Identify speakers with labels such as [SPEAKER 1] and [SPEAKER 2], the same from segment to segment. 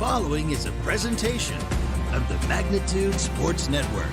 [SPEAKER 1] following is a presentation of the Magnitude Sports Network.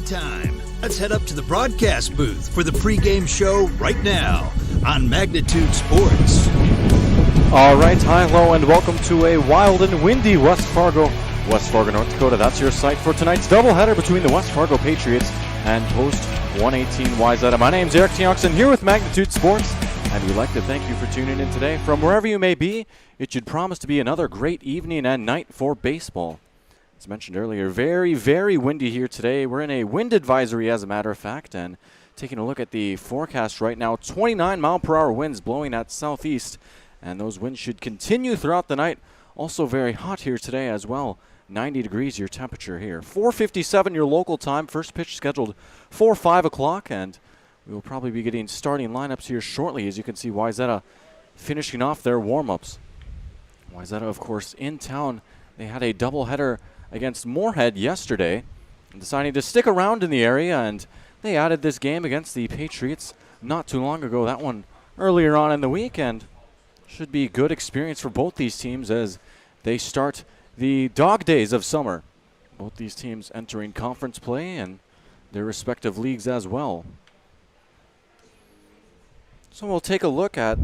[SPEAKER 1] Time. Let's head up to the broadcast booth for the pregame show right now on Magnitude Sports.
[SPEAKER 2] All right, hi, hello, and welcome to a wild and windy West Fargo, North Dakota. That's your site for tonight's doubleheader between the West Fargo Patriots and Post 118 Wayzata. My name's Eric Tiongson here with Magnitude Sports, and we'd like to thank you for tuning in today. From wherever you may be, it should promise to be another great evening and night for baseball. As mentioned earlier, very, very windy here today. We're in a wind advisory, as a matter of fact, and taking a look at the forecast right now, 29-mile-per-hour winds blowing at southeast, and those winds should continue throughout the night. Also very hot here today as well, 90 degrees your temperature here. 4:57 your local time, first pitch scheduled for 5 o'clock, and we will probably be getting starting lineups here shortly. As you can see, Wayzata finishing off their warm-ups. Wayzata, of course, in town. They had a doubleheader against Moorhead yesterday, deciding to stick around in the area, and they added this game against the Patriots not too long ago. That one earlier on in the week, and should be a good experience for both these teams as they start the dog days of summer. Both these teams entering conference play and their respective leagues as well. So we'll take a look at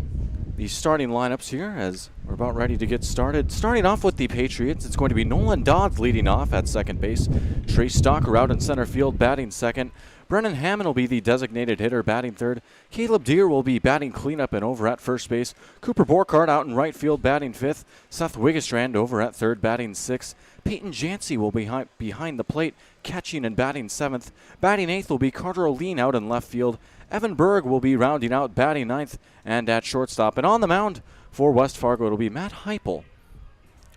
[SPEAKER 2] the starting lineups here as we're about ready to get started. Starting off with the Patriots, it's going to be Nolan Dodd leading off at second base. Trey Stalker out in center field, batting second. Brennan Hammond will be the designated hitter, batting third. Caleb Deere will be batting cleanup and over at first base. Cooper Borchardt out in right field, batting fifth. Seth Wiggestrand over at third, batting sixth. Peyton Jancy will be behind the plate, catching and batting seventh. Batting eighth will be Carter O'Lean out in left field. Evan Berg will be rounding out, batting ninth, and at shortstop. And on the mound for West Fargo, it'll be Matt Heupel.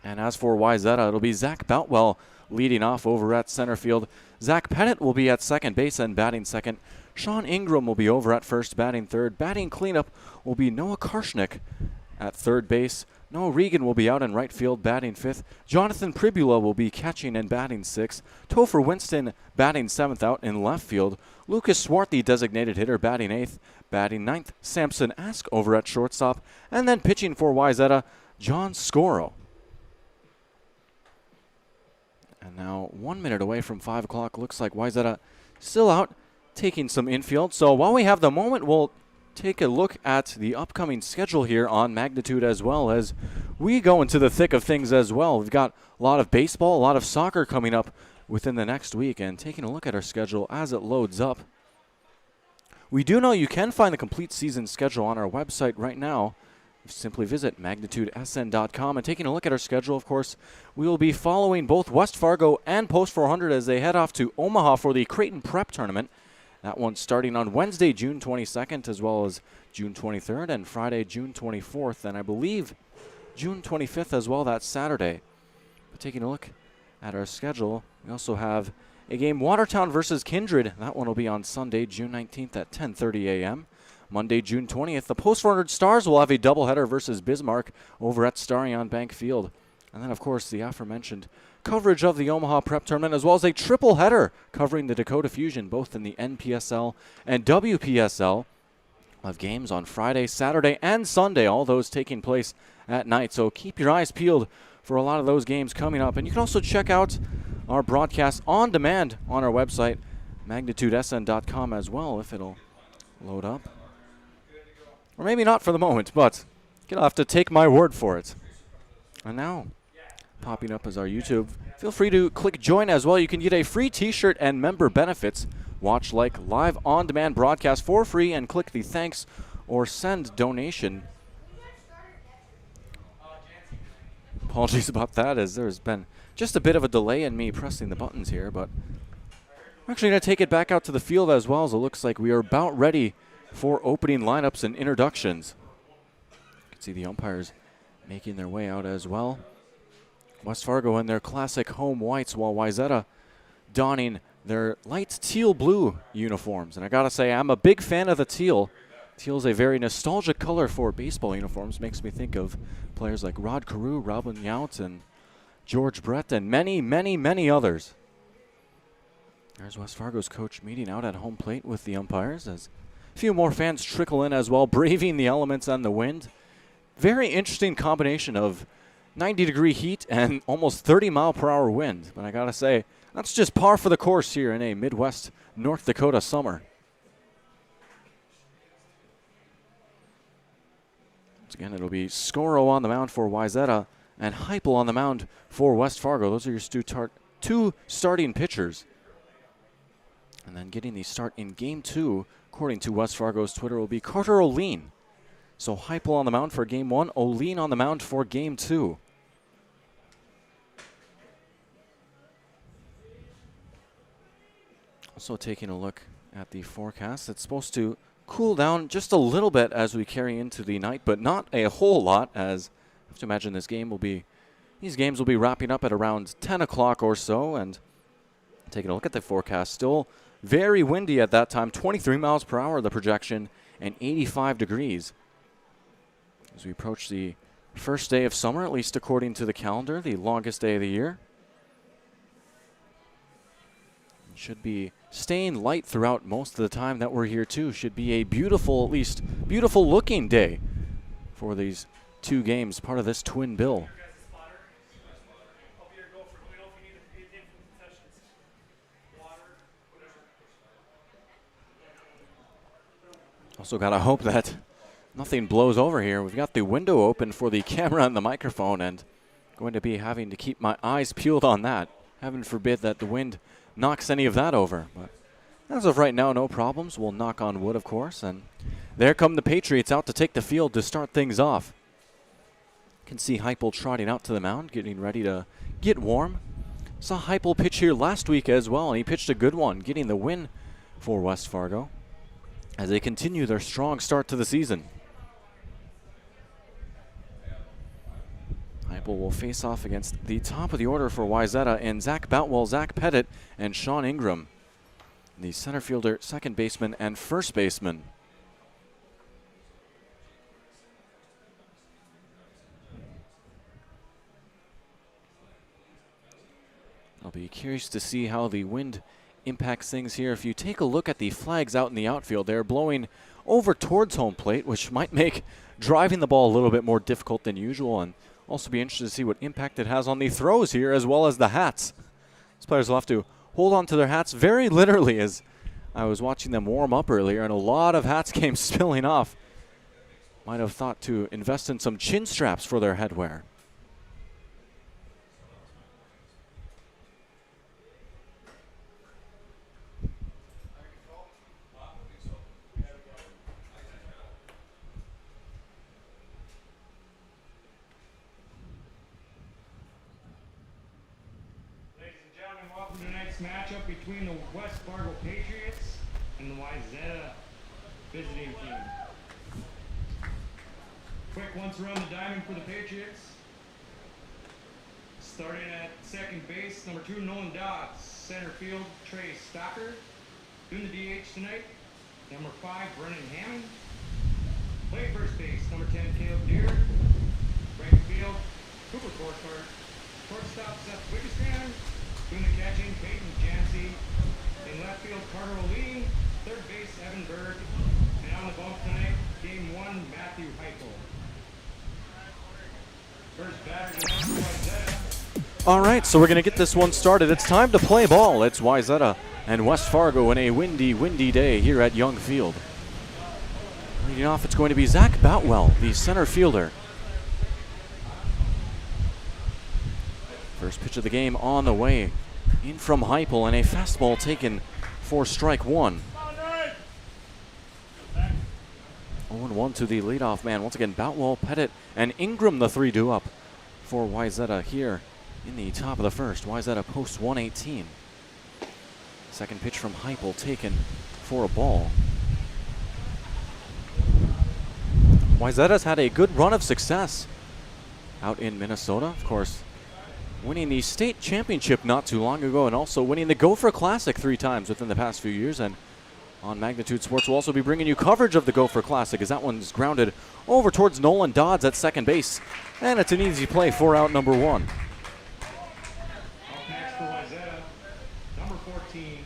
[SPEAKER 2] And as for Wayzata, it'll be Zach Boutwell leading off over at center field. Zach Pettit will be at second base and batting second. Sean Ingram will be over at first, batting third. Batting cleanup will be Noah Karshnick at third base. Noah Regan will be out in right field, batting fifth. Jonathan Pribula will be catching and batting sixth. Topher Winston batting seventh out in left field. Lucas Swart, the designated hitter, batting eighth. Batting ninth, Samson Ask over at shortstop. And then pitching for Wayzata, John Scoro. And now 1 minute away from 5 o'clock. Looks like Wayzata still out taking some infield. So while we have the moment, we'll take a look at the upcoming schedule here on Magnitude as well as we go into the thick of things as well. We've got a lot of baseball, a lot of soccer coming up within the next week, and taking a look at our schedule as it loads up. We do know you can find the complete season schedule on our website right now. Simply visit magnitudesn.com, and taking a look at our schedule, of course, we will be following both West Fargo and Post 400 as they head off to Omaha for the Creighton Prep Tournament. That one's starting on Wednesday, June 22nd, as well as June 23rd, and Friday, June 24th, and I believe June 25th as well, that Saturday. But taking a look at our schedule, we also have a game, Watertown versus Kindred. That one will be on Sunday, June 19th at 10:30 a.m. Monday, June 20th, the Post 400 Stars will have a doubleheader versus Bismarck over at Starion Bank Field. And then, of course, the aforementioned coverage of the Omaha Prep Tournament, as well as a triple header covering the Dakota Fusion, both in the NPSL and WPSL. We'll have games on Friday, Saturday, and Sunday, all those taking place at night. So keep your eyes peeled for a lot of those games coming up. And you can also check out our broadcast on demand on our website, magnitudesn.com as well, if it'll load up. Or maybe not for the moment, but you'll have to take my word for it. And now, popping up as our YouTube. Feel free to click join as well. You can get a free t-shirt and member benefits. Watch like live on-demand broadcast for free and click the thanks or send donation. Apologies about that, as there's been just a bit of a delay in me pressing the buttons here, but I'm actually going to take it back out to the field as well, as it looks like we are about ready for opening lineups and introductions. You can see the umpires making their way out as well. West Fargo in their classic home whites, while Wayzata donning their light teal blue uniforms. And I gotta say, I'm a big fan of the teal. Teal is a very nostalgic color for baseball uniforms. Makes me think of players like Rod Carew, Robin Yount, and George Brett, and many, many, many others. There's West Fargo's coach meeting out at home plate with the umpires, as a few more fans trickle in as well, braving the elements and the wind. Very interesting combination of 90-degree heat and almost 30-mile-per-hour wind. But I gotta say, that's just par for the course here in a Midwest North Dakota summer. Once again, it'll be Scoro on the mound for Wayzata and Heupel on the mound for West Fargo. Those are your two starting pitchers. And then getting the start in Game 2, according to West Fargo's Twitter, will be Carter O'Lean. So Heupel on the mound for Game 1, O'Lean on the mound for Game 2. Also taking a look at the forecast, it's supposed to cool down just a little bit as we carry into the night, but not a whole lot, as I have to imagine these games will be wrapping up at around 10 o'clock or so. And taking a look at the forecast, still very windy at that time, 23 miles per hour the projection, and 85 degrees. As we approach the first day of summer, at least according to the calendar, the longest day of the year. Should be staying light throughout most of the time that we're here too. Should be a beautiful, at least beautiful looking day for these two games, part of this twin bill. Also gotta hope that nothing blows over here. We've got the window open for the camera and the microphone, and going to be having to keep my eyes peeled on that. Heaven forbid that the wind knocks any of that over. But as of right now, no problems. We'll knock on wood, of course. And there come the Patriots out to take the field to start things off. You can see Heupel trotting out to the mound, getting ready to get warm. Saw Heupel pitch here last week as well, and he pitched a good one, getting the win for West Fargo as they continue their strong start to the season. Heupel will face off against the top of the order for Wayzata and Zach Boutwell, Zach Pettit, and Sean Ingram, the center fielder, second baseman, and first baseman. I'll be curious to see how the wind impacts things here. If you take a look at the flags out in the outfield, they're blowing over towards home plate, which might make driving the ball a little bit more difficult than usual, and also be interested to see what impact it has on the throws here as well as the hats. These players will have to hold on to their hats very literally, as I was watching them warm up earlier, and a lot of hats came spilling off. Might have thought to invest in some chin straps for their headwear.
[SPEAKER 3] Matchup between the West Fargo Patriots and the Wayzata visiting team. Quick once around the diamond for the Patriots. Starting at second base, number 2, Nolan Dodd. Center field, Trey Stocker. Doing the DH tonight, number 5, Brennan Hammond. Play first base, number 10, Caleb Deere. Right field, Cooper Borchardt. Shortstop, Seth Wigginson. Doing the catching, Peyton Jancy. In left field, Carter O'Lean. Third base, Evan Berg. And on the bump tonight, Game 1, Matthew Heupel. First batter tonight for Wayzata,
[SPEAKER 2] All right, so we're going to get this one started. It's time to play ball. It's Wayzata and West Fargo in a windy day here at Young Field. Leading off, it's going to be Zach Boutwell, the center fielder. First pitch of the game on the way. In from Heupel, and a fastball taken for strike one. 0-1 to the leadoff man. Once again, Boutwell, Pettit, and Ingram, the 3 up for Wayzata here in the top of the first. Wayzata posts 118. Second pitch from Heupel taken for a ball. Wayzata's had a good run of success out in Minnesota. Of course, winning the state championship not too long ago, and also winning the Gopher Classic 3 times within the past few years. And on Magnitude Sports, we'll also be bringing you coverage of the Gopher Classic, as that one's grounded over towards Nolan Dodd at second base. And it's an easy play for out number 1.
[SPEAKER 3] Up next for Wayzata, number 14,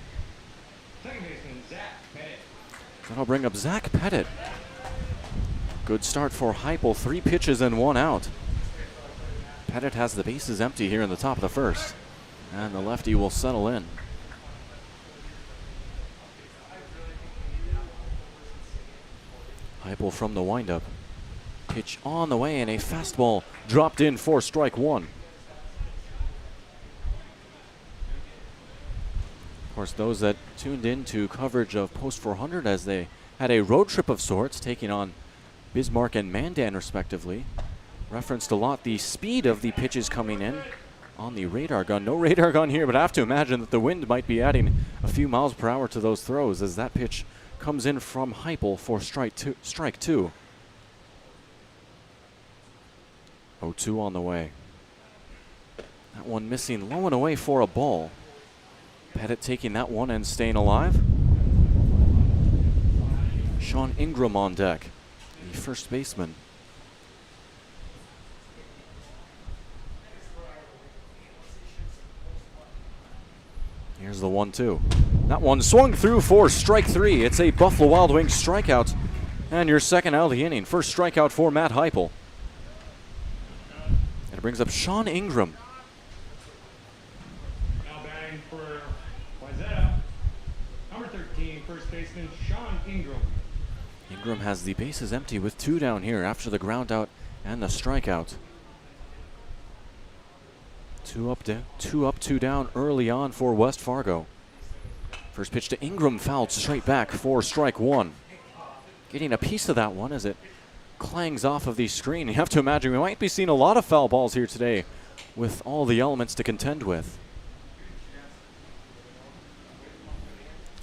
[SPEAKER 3] second baseman Zach Pettit.
[SPEAKER 2] That'll bring up Zach Pettit. Good start for Heupel. 3 pitches and 1 out. Pettit has the bases empty here in the top of the first, and the lefty will settle in. Heupel from the windup. Pitch on the way, and a fastball dropped in for strike 1. Of course, those that tuned in to coverage of Post 400 as they had a road trip of sorts, taking on Bismarck and Mandan respectively, referenced a lot the speed of the pitches coming in on the radar gun. No radar gun here, but I have to imagine that the wind might be adding a few miles per hour to those throws as that pitch comes in from Heupel for strike 2. 0-2 on the way. That one missing low and away for a ball. Pettit taking that one and staying alive. Sean Ingram on deck, the first baseman. Here's the 1-2. That one swung through for strike 3. It's a Buffalo Wild Wings strikeout, and your second out of the inning. First strikeout for Matt Heupel. And it brings up Sean Ingram.
[SPEAKER 3] Now batting for Wayzata, number 13, first baseman Sean Ingram.
[SPEAKER 2] Ingram has the bases empty with 2 down here after the ground out and the strikeout. 2 up, 2 down early on for West Fargo. First pitch to Ingram, fouled straight back for strike 1. Getting a piece of that one as it clangs off of the screen. You have to imagine we might be seeing a lot of foul balls here today with all the elements to contend with.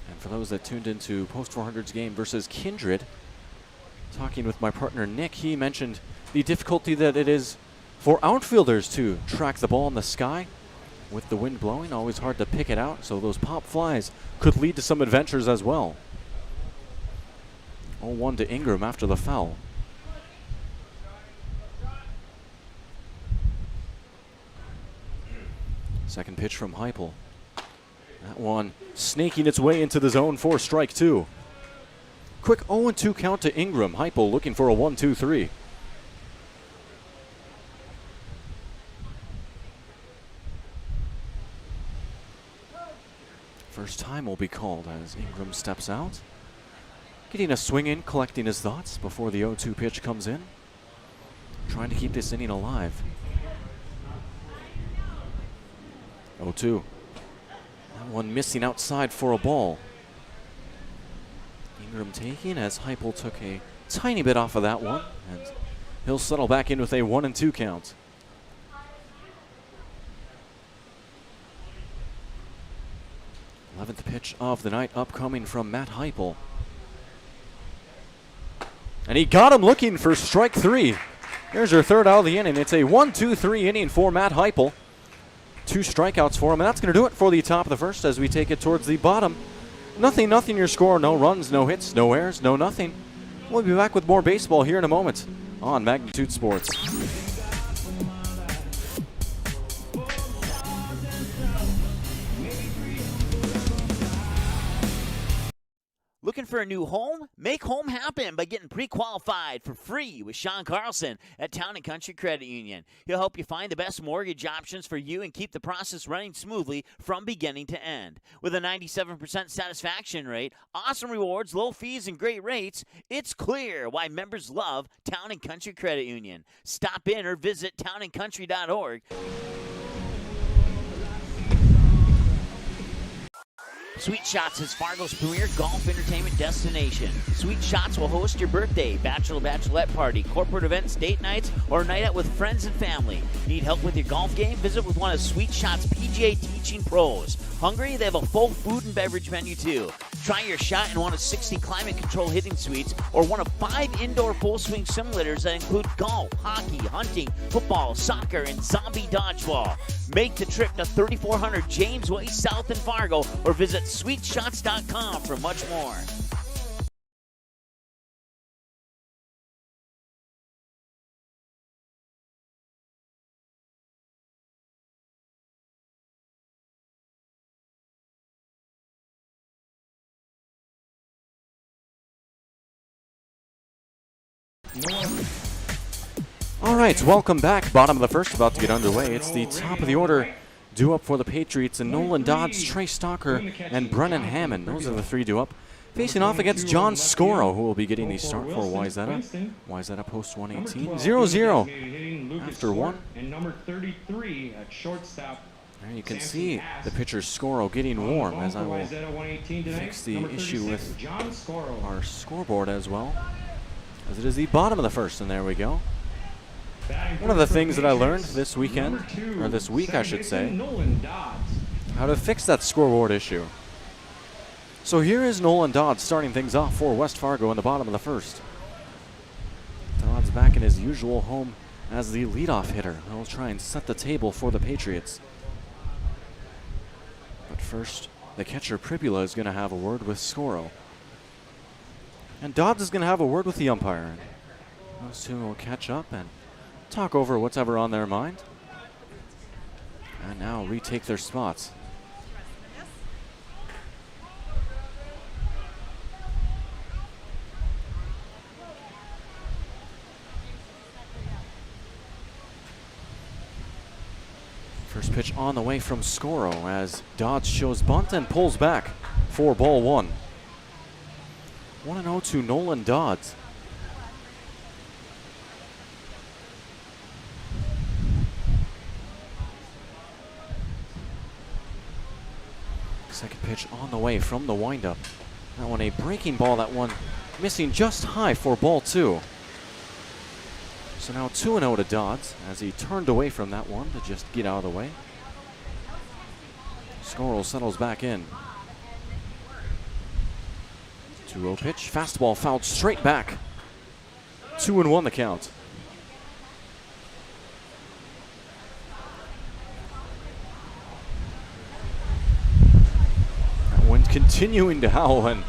[SPEAKER 2] And for those that tuned into Post 400's game versus Kindred, talking with my partner Nick, he mentioned the difficulty that it is for outfielders to track the ball in the sky with the wind blowing. Always hard to pick it out, so those pop flies could lead to some adventures as well. 0-1 to Ingram after the foul. Second pitch from Heupel. That one snaking its way into the zone for strike 2. Quick 0-2 count to Ingram. Heupel looking for a 1-2-3. First time will be called as Ingram steps out. Getting a swing in, collecting his thoughts before the 0-2 pitch comes in. Trying to keep this inning alive. 0-2. That one missing outside for a ball. Ingram taking as Heupel took a tiny bit off of that one, and he'll settle back in with a 1-2 count. Eleventh pitch of the night upcoming from Matt Heupel. And he got him looking for strike 3. Here's your third out of the inning. It's a 1-2-3 inning for Matt Heupel. 2 strikeouts for him, and that's going to do it for the top of the first as we take it towards the bottom. Nothing your score. No runs, no hits, no errors, no nothing. We'll be back with more baseball here in a moment on Magnitude Sports.
[SPEAKER 4] Looking for a new home? Make home happen by getting pre-qualified for free with Sean Carlson at Town & Country Credit Union. He'll help you find the best mortgage options for you and keep the process running smoothly from beginning to end. With a 97% satisfaction rate, awesome rewards, low fees, and great rates, it's clear why members love Town & Country Credit Union. Stop in or visit townandcountry.org. Sweet Shots is Fargo's premier golf entertainment destination. Sweet Shots will host your birthday, bachelorette party, corporate events, date nights, or a night out with friends and family. Need help with your golf game? Visit with one of Sweet Shots' PGA teaching pros. Hungry? They have a full food and beverage menu too. Try your shot in one of 60 climate-controlled hitting suites or one of 5 indoor full-swing simulators that include golf, hockey, hunting, football, soccer, and zombie dodgeball. Make the trip to 3400 James Way South in Fargo or visit sweetshots.com for much more.
[SPEAKER 2] All right, welcome back. Bottom of the first about to get underway. It's the top of the order due up for the Patriots, and Nolan Dodd, Trey Stalker, and Brennan Hammond. Those are the 3 due up. Facing off against John Scoro, who will be getting the start for Wayzata. Wayzata post 118. 0-0 after 1.
[SPEAKER 3] And number 33 at shortstop.
[SPEAKER 2] There you can see the pitcher Scoro getting warm, as I will fix the issue with our scoreboard as well, as it is the bottom of the first, and there we go. One of the things that I learned this weekend, or this week I should say, how to fix that scoreboard issue. So here is Nolan Dodd starting things off for West Fargo in the bottom of the first. Dodd's back in his usual home as the leadoff hitter. He'll try and set the table for the Patriots. But first, the catcher Pribula is going to have a word with Scoro. And Dodd is going to have a word with the umpire. Those two will catch up and talk over what's ever on their mind. And now retake their spots. First pitch on the way from Scoro as Dodd shows bunt and pulls back for ball 1. 1-0 to Nolan Dodd. Second pitch on the way from the windup. That one a breaking ball, that one missing just high for ball 2. So now 2-0 to Dodds as he turned away from that one to just get out of the way. Scoro settles back in. 2-0 pitch, fastball fouled straight back. 2-1 the count. Continuing to howl, and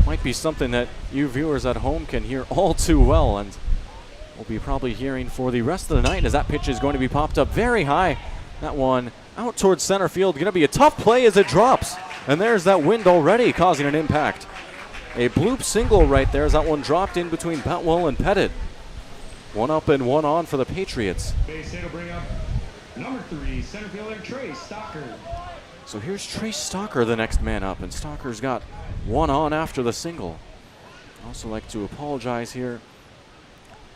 [SPEAKER 2] might be something that you viewers at home can hear all too well, and we'll be probably hearing for the rest of the night as that pitch is going to be popped up very high. That one out towards center field, going to be a tough play as it drops, and there's that wind already causing an impact. A bloop single right there as that one dropped in between Batwell and Pettit. 1 up and 1 on for the Patriots.
[SPEAKER 3] Base hit will bring up number 3 center fielder Trey Stalker.
[SPEAKER 2] So here's Trey Stalker, the next man up, and Stalker's got 1 on after the single. Also like to apologize here.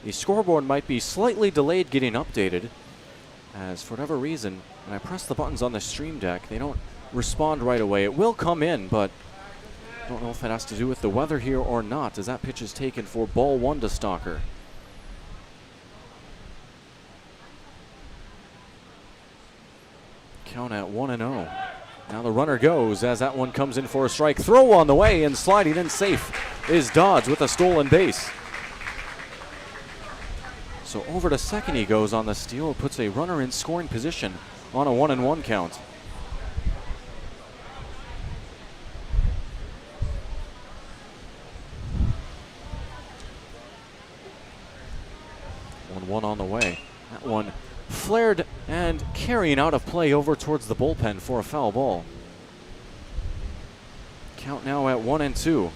[SPEAKER 2] The scoreboard might be slightly delayed getting updated, as for whatever reason, when I press the buttons on the stream deck, they don't respond right away. It will come in, but I don't know if it has to do with the weather here or not, as that pitch is taken for ball 1 to Stalker. Count at 1-0. Now the runner goes as that one comes in for a strike. Throw on the way, and sliding in safe is Dodds with a stolen base. So over to second he goes on the steal. Puts a runner in scoring position on a 1-1 count. One on the way. That one flared and carrying out of play over towards the bullpen for a foul ball. Count now at 1-2.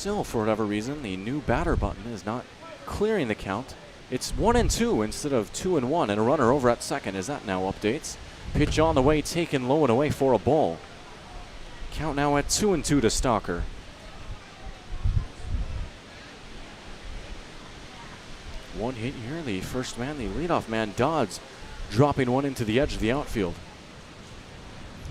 [SPEAKER 2] still, for whatever reason, the new batter button is not clearing the count. It's 1-2 instead of 2-1, and a runner over at second as that now updates. Pitch on the way, taken low and away for a ball. Count now at 2-2 to Stalker. One hit here, the first man, the leadoff man, Dodds, dropping one into the edge of the outfield.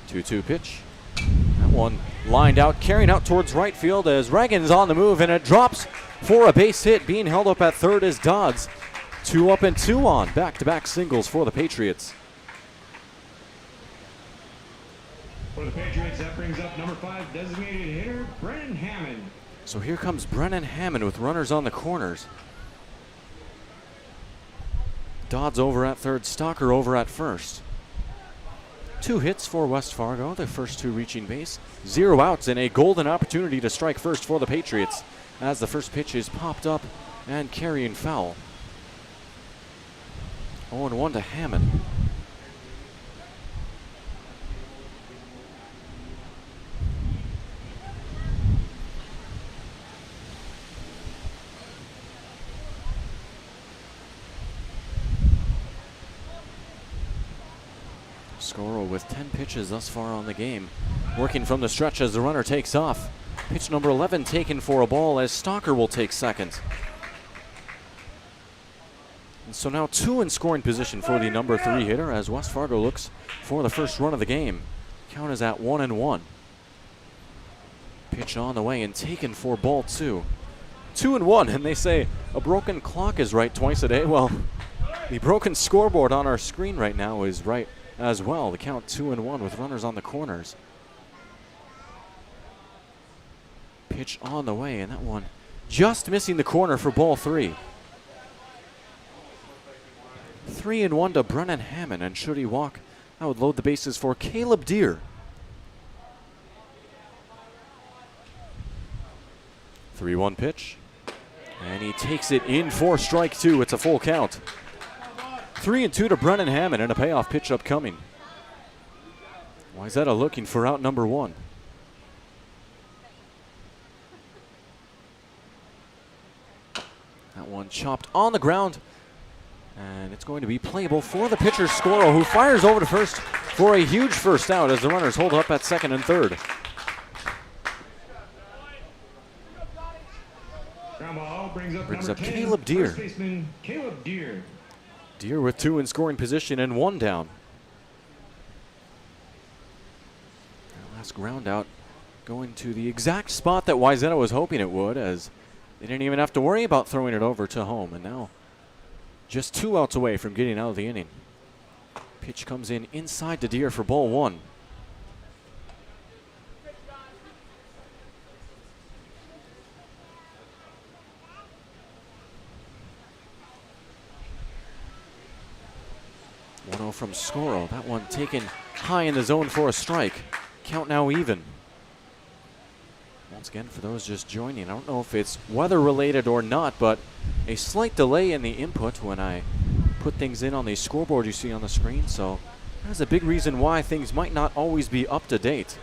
[SPEAKER 2] 2-2 pitch. That one lined out, carrying out towards right field as Reagan's on the move, and it drops for a base hit. Being held up at third is Dodds. 2 up and 2 on. Back-to-back singles for the Patriots.
[SPEAKER 3] For the Patriots, that brings up number 5 designated hitter, Brennan Hammond.
[SPEAKER 2] So here comes Brennan Hammond with runners on the corners. Dodds over at third, Stalker over at first. 2 hits for West Fargo, the first 2 reaching base. 0 outs and a golden opportunity to strike first for the Patriots as the first pitch is popped up and carrying foul. 0-1 to Hammond. Scoro with 10 pitches thus far on the game. Working from the stretch as the runner takes off. Pitch number 11 taken for a ball as Stalker will take second. And so now 2 in scoring position for the number 3 hitter as West Fargo looks for the first run of the game. Count is at 1-1. Pitch on the way and taken for ball 2. 2-1, and they say a broken clock is right twice a day. Well, the broken scoreboard on our screen right now is right as well. The count 2-1 with runners on the corners. Pitch on the way, and that one just missing the corner for ball 3. 3-1 to Brennan Hammond, and should he walk, that would load the bases for Caleb Deere. 3-1 pitch, and he takes it in for strike 2. It's a full count. 3-2 to Brennan Hammond, and a payoff pitch upcoming. Wayzata looking for out number 1. That one chopped on the ground, and it's going to be playable for the pitcher, Scoro, who fires over to first for a huge first out as the runners hold up at second and third. Brings up Caleb Deere.
[SPEAKER 3] First baseman Caleb Deere.
[SPEAKER 2] Deere with 2 in scoring position and 1 down. That last ground out going to the exact spot that Wayzata was hoping it would, as they didn't even have to worry about throwing it over to home. And now just 2 outs away from getting out of the inning. Pitch comes in inside to Deere for ball 1. From Scoro. That one taken high in the zone for a strike. Count now even. Once again, for those just joining, I don't know if it's weather related or not, but a slight delay in the input when I put things in on the scoreboard you see on the screen. So that's a big reason why things might not always be up to date.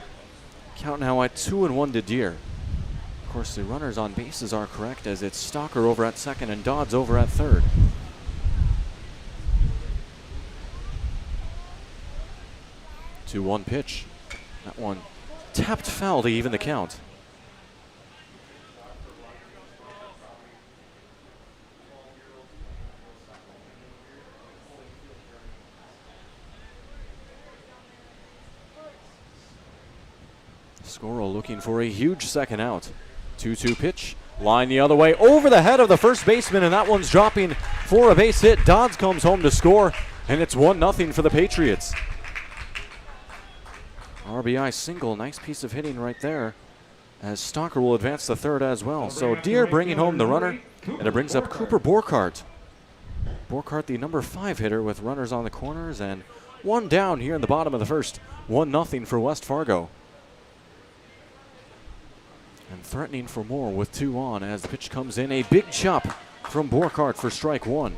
[SPEAKER 2] Count now at 2-1 to Deere. Of course, the runners on bases are correct as it's Stalker over at second and Dodds over at third. 2-1 pitch. That one tapped foul to even the count. Scoro looking for a huge second out. 2-2 pitch. Line the other way over the head of the first baseman, and that one's dropping for a base hit. Dodds comes home to score, and it's 1-0 for the Patriots. RBI single, nice piece of hitting right there, as Stalker will advance to third as well. So Deere bringing home the runner, and it brings up Cooper Borchardt. Borchardt, the number 5 hitter with runners on the corners, and 1 down here in the bottom of the first. 1-0 for West Fargo. And threatening for more with 2 on as the pitch comes in. A big chop from Borchardt for strike 1.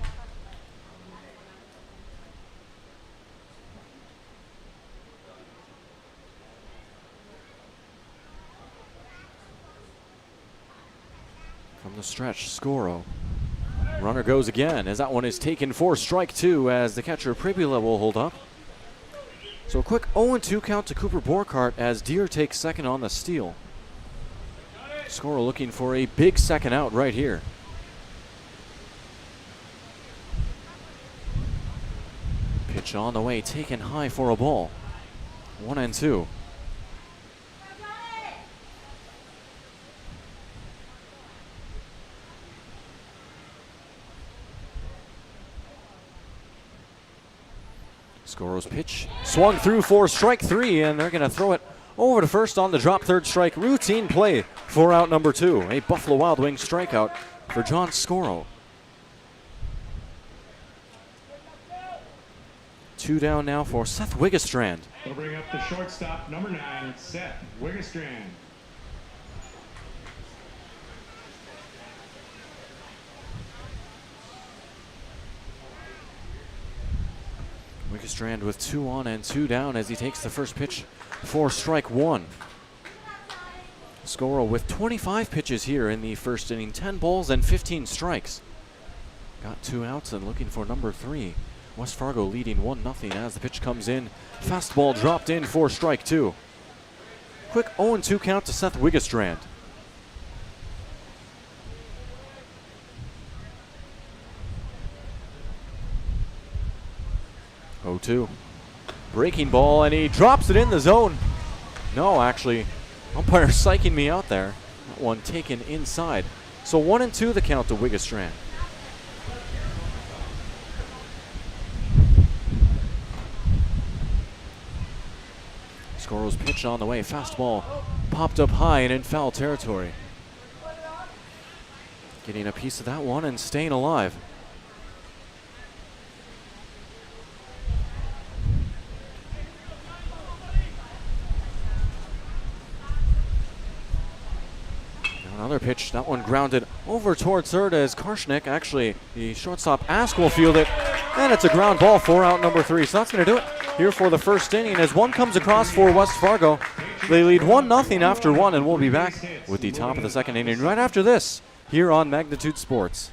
[SPEAKER 2] From the stretch, Scoro. Runner goes again as that one is taken for strike 2 as the catcher Pribula will hold up. So a quick 0-2 count to Cooper Borchardt as Deer takes second on the steal. Scoro looking for a big second out right here. Pitch on the way, taken high for a ball. 1-2. Scoro's pitch swung through for strike 3, and they're going to throw it over to first on the drop third strike. Routine play for out number 2. A Buffalo Wild Wings strikeout for John Scoro. 2 down now for Seth Wiggestrand.
[SPEAKER 3] They'll bring up the shortstop, number 9, Seth Wiggestrand.
[SPEAKER 2] Wiggestrand with 2 on and 2 down as he takes the first pitch for strike 1. Scoro with 25 pitches here in the first inning, 10 balls and 15 strikes. Got 2 outs and looking for number 3. West Fargo leading 1-0 as the pitch comes in. Fastball dropped in for strike 2. Quick 0-2 count to Seth Wiggestrand. Oh, 2. Breaking ball, and he drops it in the zone. No, actually, umpire psyching me out there. That one taken inside. So 1-2 the count to Wiggestrand. Scoro's pitch on the way. Fastball popped up high and in foul territory. Getting a piece of that one and staying alive. Another pitch, that one grounded over towards third as Karshnik, actually the shortstop Ask will field it, and it's a ground ball for out number 3. So that's going to do it here for the first inning as one comes across for West Fargo. They lead 1-0 after 1, and we'll be back with the top of the second inning right after this here on Magnitude Sports.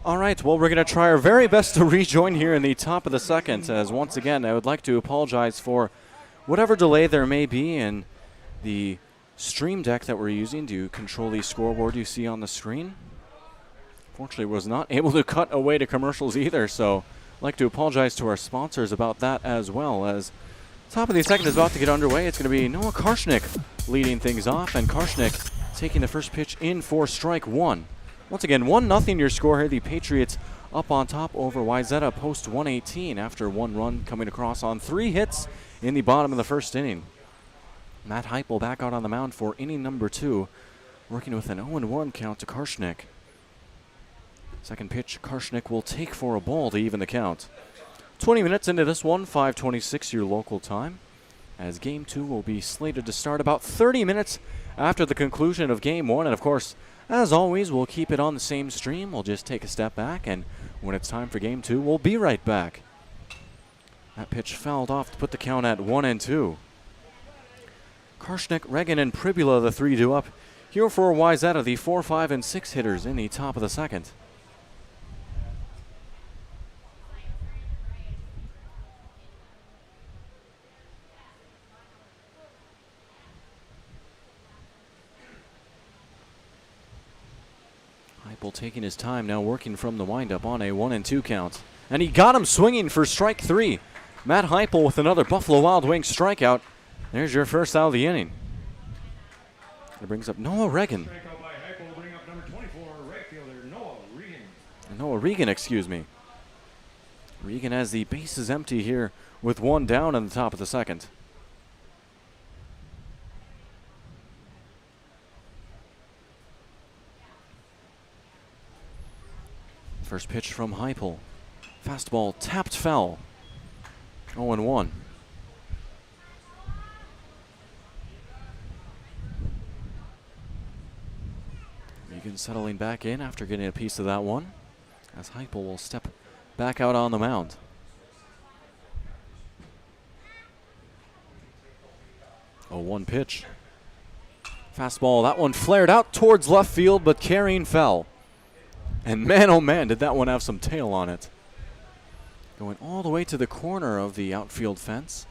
[SPEAKER 2] All right, well, we're going to try our very best to rejoin here in the top of the second, as once again, I would like to apologize for whatever delay there may be in the stream deck that we're using to control the scoreboard you see on the screen. Fortunately, was not able to cut away to commercials either, so I'd like to apologize to our sponsors about that as well. As top of the second is about to get underway, it's going to be Noah Karshnick leading things off, and Karshnick taking the first pitch in for strike one. Once again, 1-0 your score here. The Patriots up on top over Wayzata post 118 after one run coming across on 3 hits in the bottom of the first inning. Matt Heupel back out on the mound for inning number 2, working with an 0-1 count to Karshnick. Second pitch, Karshnick will take for a ball to even the count. 20 minutes into this one, 5:26 your local time, as Game 2 will be slated to start about 30 minutes after the conclusion of Game 1. And of course, as always, we'll keep it on the same stream. We'll just take a step back, and when it's time for Game 2, we'll be right back. That pitch fouled off to put the count at 1-2. Karshnick, Regan, and Pribula, the 3-2 up. Here for Wayzata, the 4, 5, and 6 hitters in the top of the second. Heupel taking his time now, working from the windup on a 1-2 count. And he got him swinging for strike 3. Matt Heupel with another Buffalo Wild Wings strikeout. There's your first out of the inning. It brings up Noah Regan.
[SPEAKER 3] Strikeout by Heupel will bring up number 24, right fielder Noah Regan.
[SPEAKER 2] Noah Regan, excuse me. Regan has the bases empty here with one down in the top of the second. First pitch from Heupel. Fastball tapped foul. 0-1. Regan settling back in after getting a piece of that one, as Heupel will step back out on the mound. Oh, 1 pitch. Fastball, that one flared out towards left field, but carrying fell. And man, oh man, did that one have some tail on it. Going all the way to the corner of the outfield fence.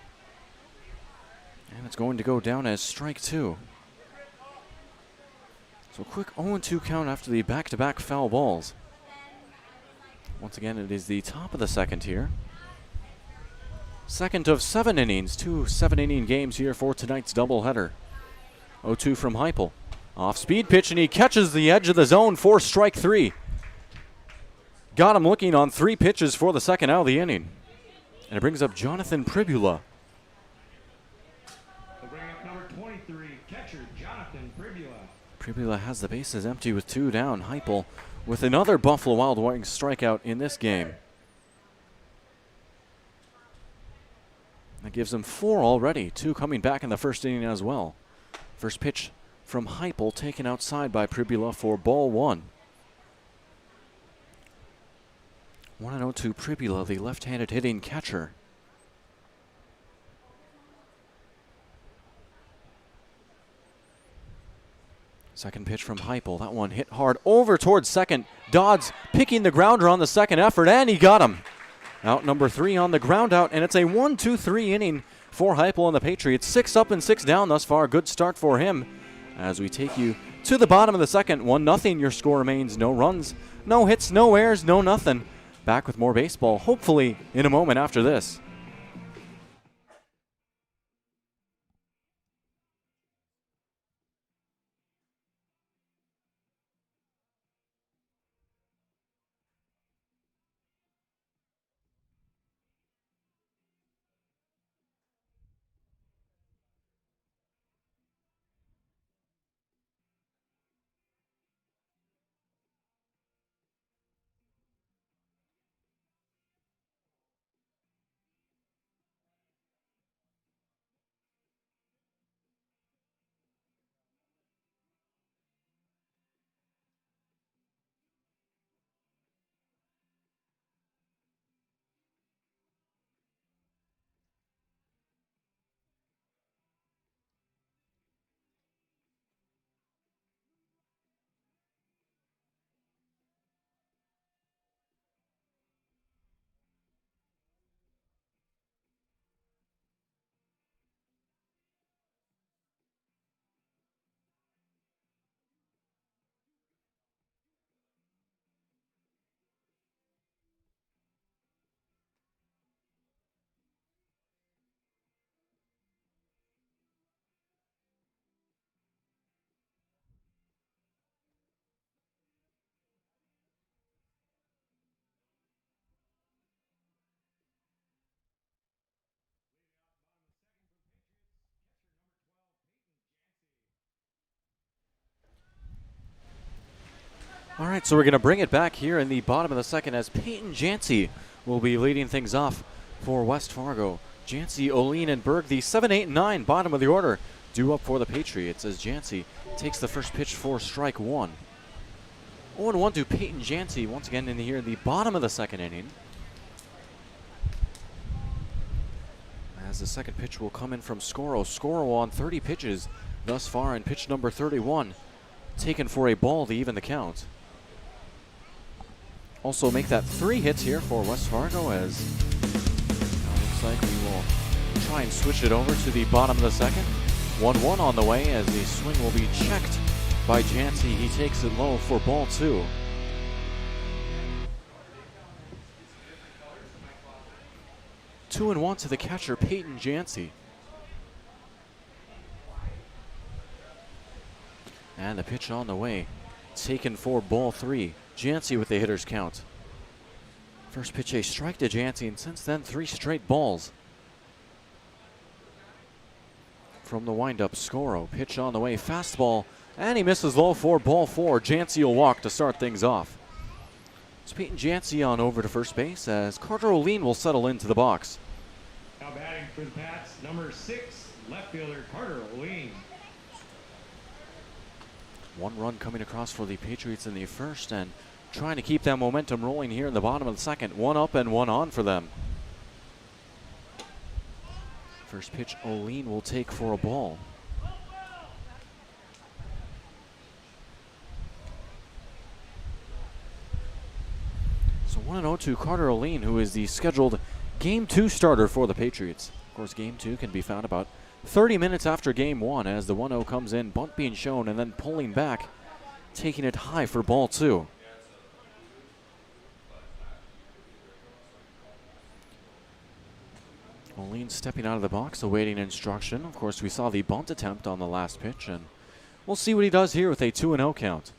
[SPEAKER 2] And it's going to go down as strike 2. So a quick 0-2 count after the back-to-back foul balls. Once again, it is the top of the second here. Second of 7 innings, 2 7-inning games here for tonight's doubleheader. 0-2 from Heupel. Off-speed pitch, and he catches the edge of the zone for strike 3. Got him looking on 3 pitches for the second out of the inning. And it brings up Jonathan Pribula.
[SPEAKER 3] They'll bring up number 23, catcher Jonathan Pribula.
[SPEAKER 2] Pribula has the bases empty with 2 down. Heupel with another Buffalo Wild Wings strikeout in this game. That gives him 4 already, 2 coming back in the first inning as well. First pitch from Heupel taken outside by Pribula for ball 1. 1-0 to Pribula, the left-handed hitting catcher. Second pitch from Heupel. That one hit hard over towards second. Dodd's picking the grounder on the second effort, and he got him. Out number 3 on the ground out, and it's a 1-2-3 inning for Heupel and the Patriots. 6 up and 6 down thus far. Good start for him. As we take you to the bottom of the second, 1-0 your score remains. No runs, no hits, no errors, no nothing. Back with more baseball, hopefully in a moment after this. All right, so we're going to bring it back here in the bottom of the second as Peyton Jancy will be leading things off for West Fargo. Jancy, Oline, and Berg, the 7, 8, and 9, bottom of the order, due up for the Patriots as Jancy takes the first pitch for strike one. 0-1 to Peyton Jancy once again in here in the bottom of the second inning. As the second pitch will come in from Scoro. Scoro on 30 pitches thus far, and pitch number 31 taken for a ball to even the count. Also make that 3 hits here for West Fargo as looks like we will try and switch it over to the bottom of the second. 1-1 on the way as the swing will be checked by Jancy. He takes it low for ball 2. Two and 1 to the catcher, Peyton Jancy. And the pitch on the way, taken for ball 3. Jancy with the hitter's count. First pitch a strike to Jancy, and since then 3 straight balls. From the windup, Scoro, pitch on the way, fastball, and he misses low for ball 4. Jancy will walk to start things off. It's Peyton Jancy on over to first base as Carter Oline will settle into the box.
[SPEAKER 3] Now batting for the Pats, number 6, left fielder Carter Oline.
[SPEAKER 2] 1 run coming across for the Patriots in the first, and trying to keep that momentum rolling here in the bottom of the second. 1 up and 1 on for them. First pitch Oline will take for a ball. So 1-0 to Carter Oline, who is the scheduled Game 2 starter for the Patriots. Of course, Game 2 can be found about 30 minutes after Game 1 as the 1-0 comes in, bunt being shown, and then pulling back, taking it high for ball 2. Oline stepping out of the box, awaiting instruction. Of course, we saw the bunt attempt on the last pitch, and we'll see what he does here with a 2-0 count.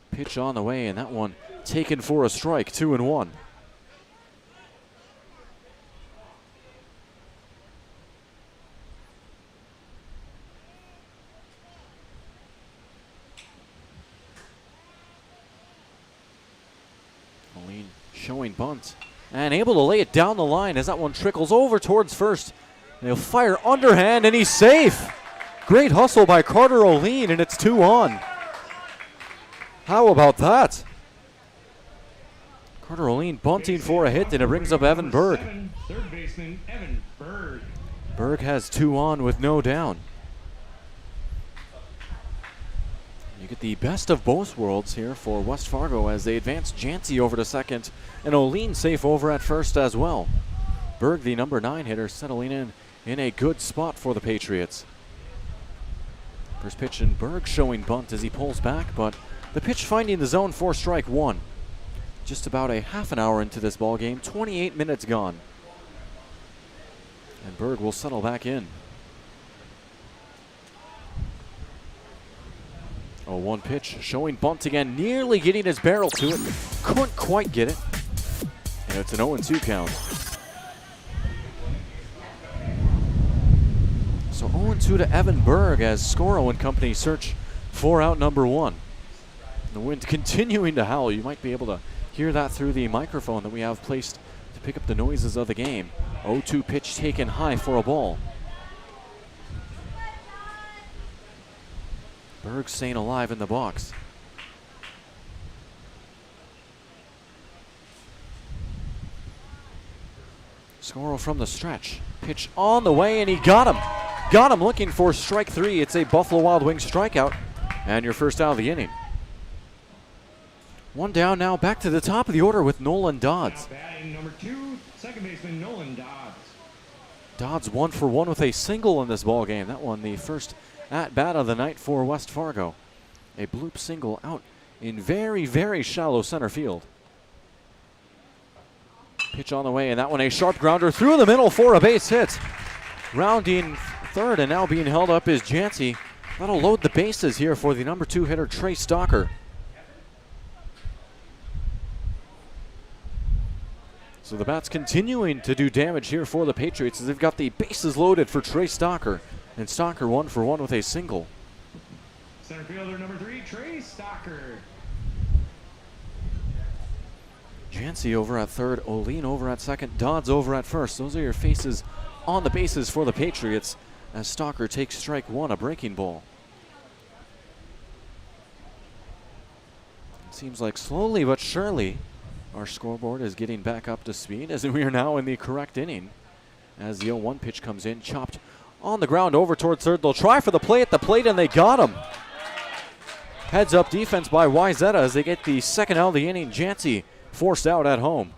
[SPEAKER 2] Pitch on the way, and that one taken for a strike, 2-1. Oline showing bunt and able to lay it down the line as that one trickles over towards first. And he'll fire underhand, and he's safe. Great hustle by Carter Oline, and it's 2 on. How about that? Carter Oline bunting for a hit, and it brings up Evan Berg.
[SPEAKER 3] Third baseman Evan Berg.
[SPEAKER 2] Berg has 2 on with no down. You get the best of both worlds here for West Fargo as they advance Jancy over to second, and Oline safe over at first as well. Berg, the number 9 hitter, settling in a good spot for the Patriots. First pitch, and Berg showing bunt as he pulls back, but the pitch finding the zone for strike 1. Just about a half an hour into this ball game, 28 minutes gone. And Berg will settle back in. 0-1 pitch, showing bunt again, nearly getting his barrel to it. Couldn't quite get it. And it's an 0-2 count. So 0-2 to Evan Berg as Scoro and company search for out number 1. The wind continuing to howl. You might be able to hear that through the microphone that we have placed to pick up the noises of the game. 0-2 pitch taken high for a ball. Berg staying alive in the box. Scoro from the stretch. Pitch on the way, and he got him. Got him looking for strike 3. It's a Buffalo Wild Wings strikeout, and your first out of the inning. 1 down now, back to the top of the order with Nolan Dodd.
[SPEAKER 3] Now batting number 2, second baseman Nolan Dodd.
[SPEAKER 2] Dodd's 1 for 1 with a single in this ball game. That one the first at bat of the night for West Fargo. A bloop single out in very, very shallow center field. Pitch on the way, and that one a sharp grounder through the middle for a base hit. Rounding third, and now being held up is Jancy. That'll load the bases here for the number 2 hitter, Trey Stalker. So the bats continuing to do damage here for the Patriots as they've got the bases loaded for Trey Stalker. And Stalker 1 for 1 with a single.
[SPEAKER 3] Center fielder number 3, Trey Stalker.
[SPEAKER 2] Jancy over at third, Oline over at second, Dodds over at first. Those are your faces on the bases for the Patriots as Stalker takes strike one, a breaking ball. It seems like slowly but surely our scoreboard is getting back up to speed as we are now in the correct inning. As the 0-1 pitch comes in, chopped on the ground over towards third. They'll try for the play at the plate, and they got him. Heads up defense by Wayzata as they get the second out of the inning. Jancy forced out at home.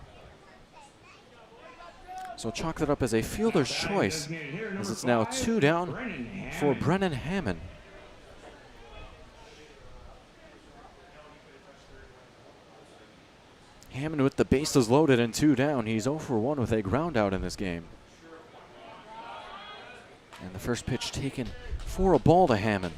[SPEAKER 2] So chalk that up as a fielder's choice as it's now 2 down for Brennan Hammond. Hammond with the bases loaded and 2 down. He's 0 for 1 with a ground out in this game. And the first pitch taken for a ball to Hammond.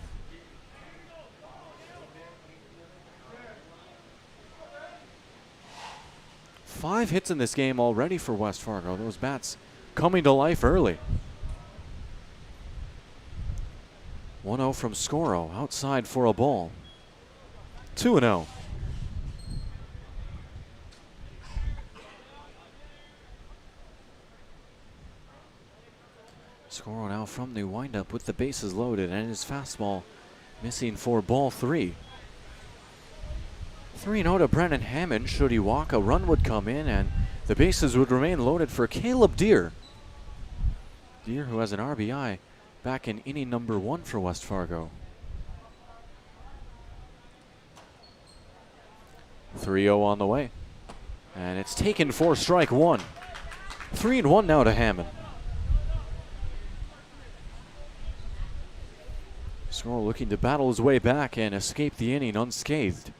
[SPEAKER 2] Five hits in this game already for West Fargo. Those bats coming to life early. 1-0 from Scoro, outside for a ball. 2-0. Scoro now from the windup with the bases loaded and his fastball missing for ball 3. 3-0 to Brennan Hammond. Should he walk, a run would come in and the bases would remain loaded for Caleb Deere. Deere, who has an RBI back in inning number 1 for West Fargo. 3-0 on the way. And it's taken for strike 1. 3-1 now to Hammond. Scoro looking to battle his way back and escape the inning unscathed.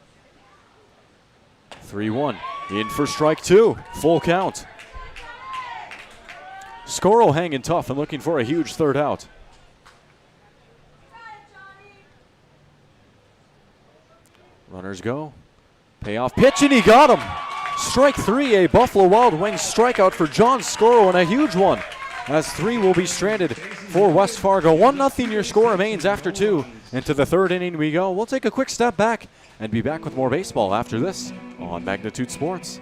[SPEAKER 2] 3-1, in for strike 2, full count. Scoro hanging tough and looking for a huge third out. Runners go, payoff pitch, and he got him. Strike 3, a Buffalo Wild Wings strikeout for John Scoro, and a huge one, as 3 will be stranded for West Fargo. 1-0 your score remains after 2. Into the third inning we go. We'll take a quick step back and be back with more baseball after this on Magnitude Sports.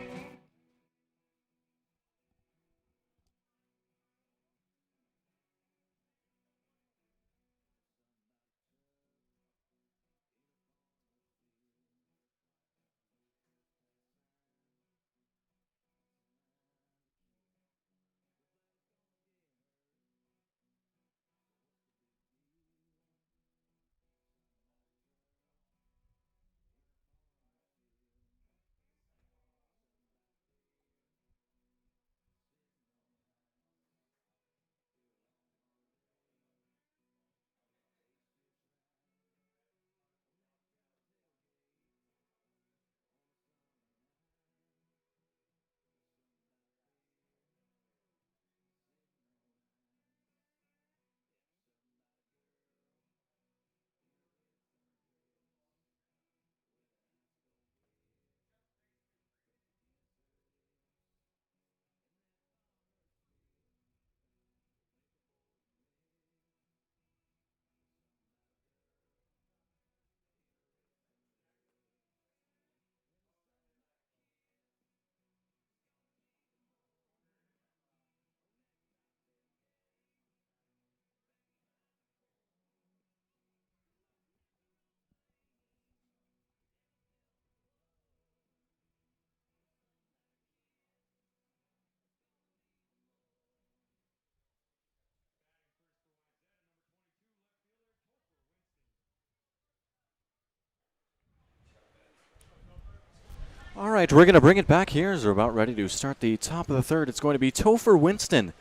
[SPEAKER 2] All right, we're going to bring it back here as we're about ready to start the top of the third. It's going to be Topher Winston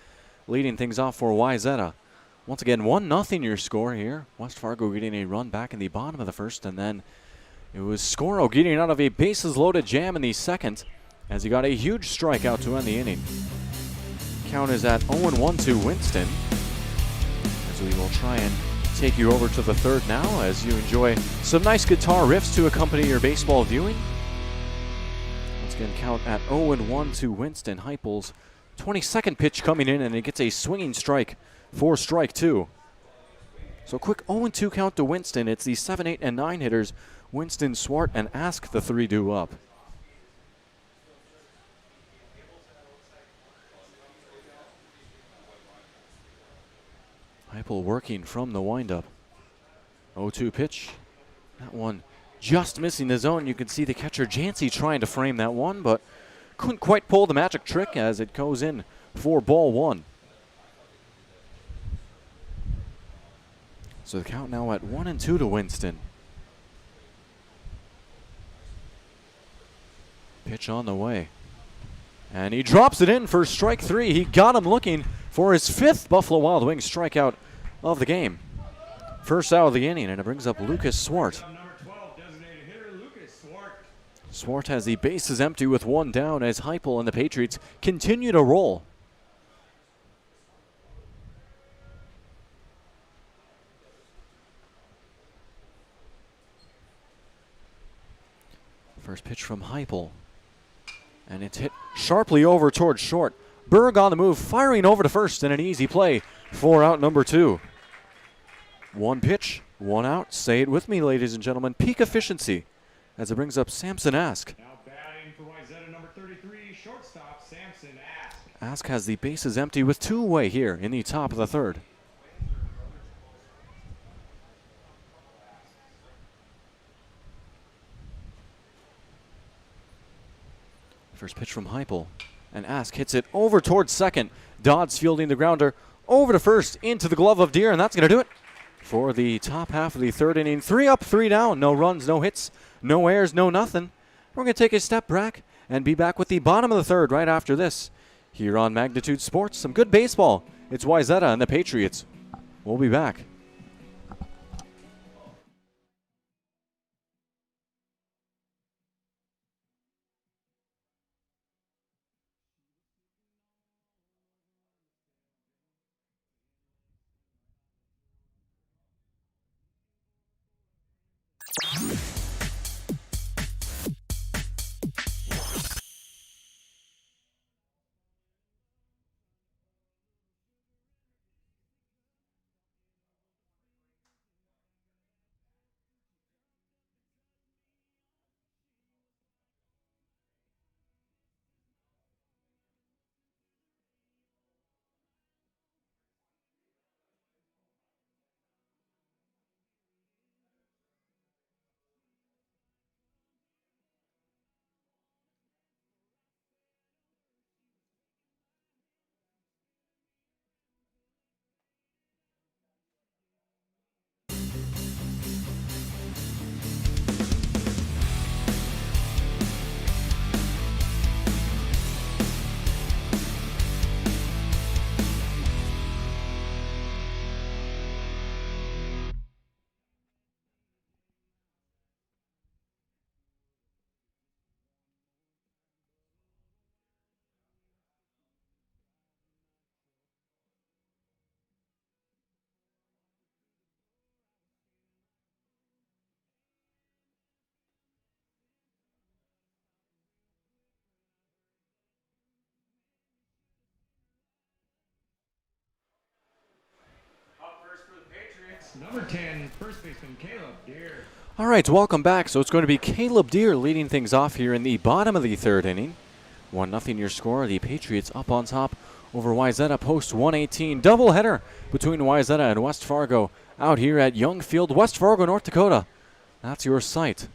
[SPEAKER 2] leading things off for Wayzata. Once again, 1-0 your score here. West Fargo getting a run back in the bottom of the first, and then it was Scoro getting out of a bases-loaded jam in the second as he got a huge strikeout to end the inning. Count is at 0-1 to Winston as we will try and take you over to the third now as you enjoy some nice guitar riffs to accompany your baseball viewing. Again, count at 0-1 to Winston. Heupel's 22nd pitch coming in, and it gets a swinging strike for strike 2. So quick 0-2 count to Winston. It's the 7, 8, and 9 hitters, Winston, Swart, and Ask, the 3 due up. Heupel working from the windup. 0-2 pitch. That one just missing the zone. You can see the catcher Jancy trying to frame that one, but couldn't quite pull the magic trick as it goes in for ball one. So the count now at 1-2 to Winston. Pitch on the way. And he drops it in for strike three. He got him looking for his 5th Buffalo Wild Wings strikeout of the game. First out of the inning, and it brings up Lucas Swart. Swart has the bases empty with one down as Heupel and the Patriots continue to roll. First pitch from Heupel. And it's hit sharply over towards short. Berg on the move, firing over to first, and an easy play for out number 2. One pitch, one out. Say it with me, ladies and gentlemen. Peak efficiency as it brings up Samson Ask.
[SPEAKER 3] Now batting for Wayzata, number 33, shortstop Samson Ask.
[SPEAKER 2] Ask has the bases empty with 2 away here in the top of the 3rd. First pitch from Heupel, and Ask hits it over towards second. Dodd's fielding the grounder over to first into the glove of Deer, and that's going to do it for the top half of the 3rd inning. 3 up, 3 down. No runs, no hits, no errors, no nothing. We're going to take a step back and be back with the bottom of the 3rd right after this. Here on Magnitude Sports, some good baseball. It's Wayzata and the Patriots. We'll be back.
[SPEAKER 3] Number 10, first baseman Caleb Deer.
[SPEAKER 2] All right, welcome back. So it's going to be Caleb Deer leading things off here in the bottom of the 3rd inning. 1-0 your score. The Patriots up on top over Wayzata post 118. Doubleheader between Wayzata and West Fargo out here at Young Field, West Fargo, North Dakota. That's your site.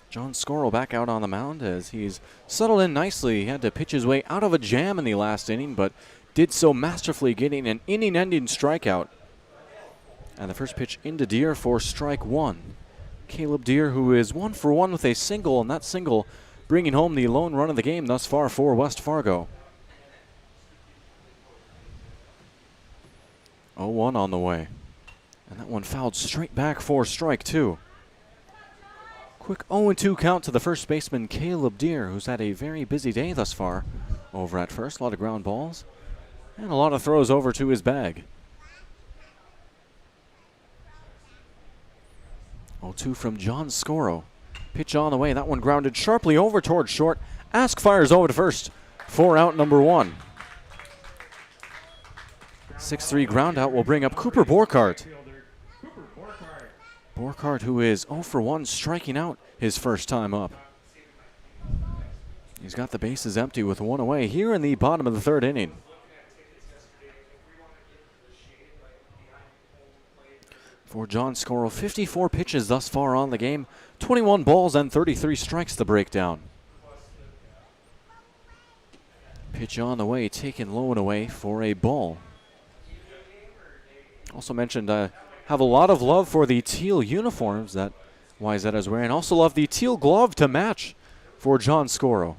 [SPEAKER 2] John Scoro back out on the mound as he's settled in nicely. He had to pitch his way out of a jam in the last inning, but did so masterfully, getting an inning-ending strikeout. And the first pitch into Deer for strike 1. Caleb Deer, who is 1 for 1 with a single, and that single bringing home the lone run of the game thus far for West Fargo. 0-1 on the way. And that one fouled straight back for strike 2. Quick 0-2 count to the first baseman, Caleb Deer, who's had a very busy day thus far over at first. A lot of ground balls and a lot of throws over to his bag. 0-2 from John Scoro. Pitch on the way. That one grounded sharply over towards short. Ask fires over to first for out number 1. 6-3 ground out will bring up Cooper Borchardt. Borchardt, who is 0 for 1, striking out his first time up. He's got the bases empty with 1 away here in the bottom of the 3rd inning. for John Scoro. 54 pitches thus far on the game, 21 balls and 33 strikes to break down. Pitch on the way, taken low and away for a ball. Also mentioned, have a lot of love for the teal uniforms that Wayzata is wearing. Also love the teal glove to match for John Scoro.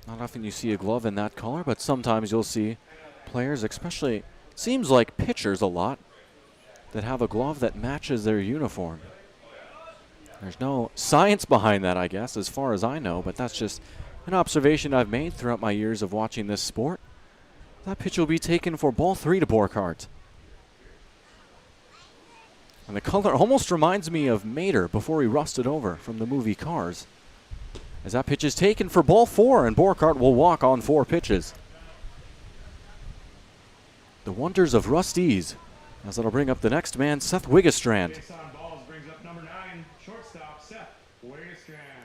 [SPEAKER 2] Not often you see a glove in that color, but sometimes you'll see players, especially, it seems like pitchers a lot, that have a glove that matches their uniform. There's no science behind that, I guess, as far as I know, but that's just an observation I've made throughout my years of watching this sport. That pitch will be taken for ball 3 to Borchardt. And the color almost reminds me of Mater before he rusted over from the movie Cars. As that pitch is taken for ball 4, and Borchardt will walk on 4 pitches. The wonders of Rust-Ease, as that'll bring up the next man, Seth Wiggestrand.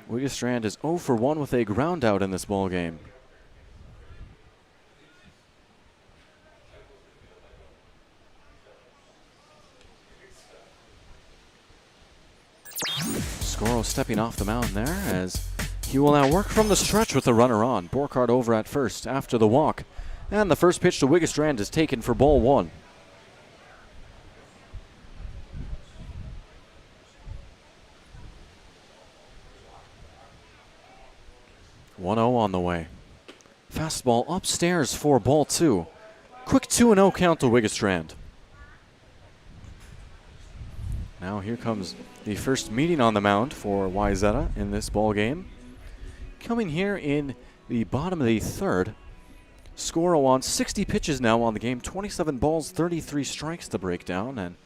[SPEAKER 2] Wiggestrand is 0 for 1 with a ground out in this ball game. Scoro stepping off the mound there as he will now work from the stretch with the runner on. Borchardt over at first after the walk. And the first pitch to Wiggestrand is taken for ball 1. (1-0) on the way. Fastball upstairs for ball 2. Quick 2-0 count to Wiggestrand. Now here comes the first meeting on the mound for Wayzata in this ball game. Coming here in the bottom of the 3rd. Scoro on 60 pitches now on the game, 27 balls, 33 strikes to break down, and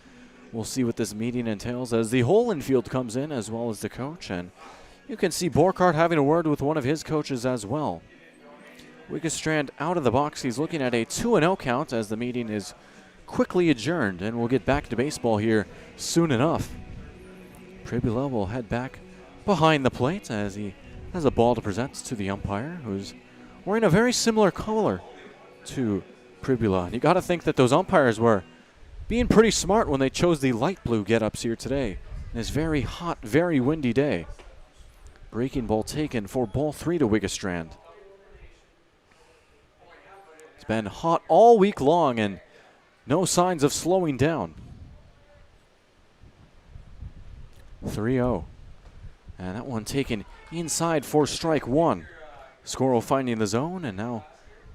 [SPEAKER 2] we'll see what this meeting entails as the whole infield comes in as well as the coach, and you can see Borchardt having a word with one of his coaches as well. Wiggestrand out of the box. He's looking at a 2-0 count as the meeting is quickly adjourned, and we'll get back to baseball here soon enough. Pribula will head back behind the plate as he has a ball to present to the umpire, who's wearing a very similar color to Pribula. And you got to think that those umpires were being pretty smart when they chose the light blue get-ups here today in this very hot, very windy day. Breaking ball taken for ball 3 to Wiggestrand. It's been hot all week long and no signs of slowing down. 3-0. And that one taken inside for strike 1. Scoro finding the zone, and now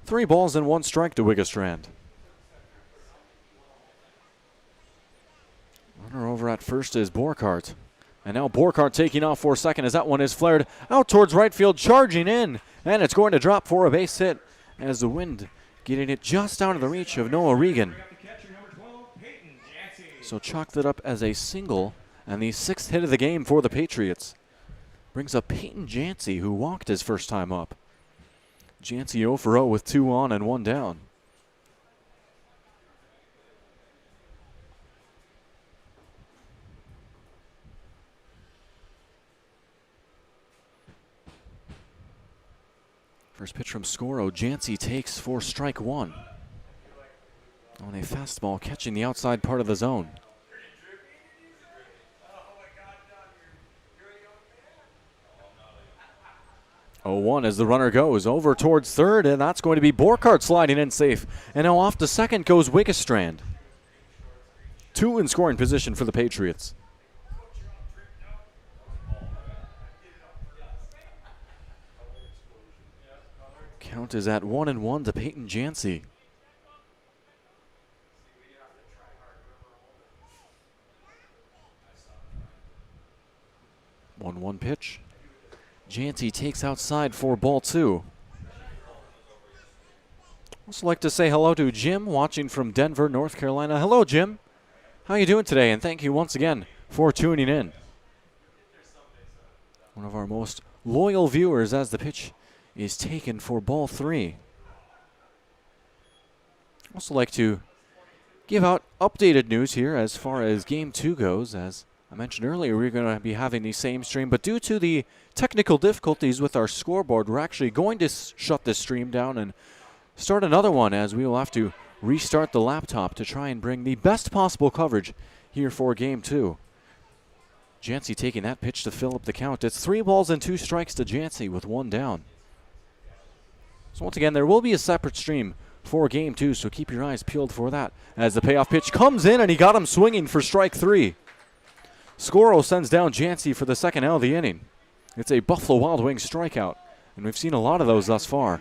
[SPEAKER 2] 3 balls and 1 strike to Wiggestrand. Runner over at first is Borchardt. And now Borchardt taking off for second as that one is flared out towards right field, charging in. And it's going to drop for a base hit as the wind getting it just out of the reach of Noah Regan. So chalked it up as a single and the 6th hit of the game for the Patriots. Brings up Peyton Jancy, who walked his first time up. Jancy 0 for 0 with 2 on and 1 down. First pitch from Scoro. Jancy takes for strike 1. On a fastball catching the outside part of the zone. 0-1 as the runner goes over towards third, and that's going to be Borchardt sliding in safe. And now off to second goes Wiggestrand. 2 in scoring position for the Patriots. Count is at 1-1 to Peyton Jancy. 1-1 pitch. Jancy takes outside for ball 2. Also like to say hello to Jim watching from Denver, North Carolina. Hello, Jim. How you doing today? And thank you once again for tuning in. One of our most loyal viewers as the pitch is taken for ball 3. Also like to give out updated news here as far as game 2 goes. As I mentioned earlier, we're going to be having the same stream, but due to the technical difficulties with our scoreboard, we're actually going to shut this stream down and start another one, as we will have to restart the laptop to try and bring the best possible coverage here for game 2. Jancy taking that pitch to fill up the count. It's 3 balls and 2 strikes to Jancy with 1 down. So once again, there will be a separate stream for game 2, so keep your eyes peeled for that as the payoff pitch comes in, and he got him swinging for strike 3. Scoro sends down Jancy for the second out of the inning. It's a Buffalo Wild Wings strikeout, and we've seen a lot of those thus far.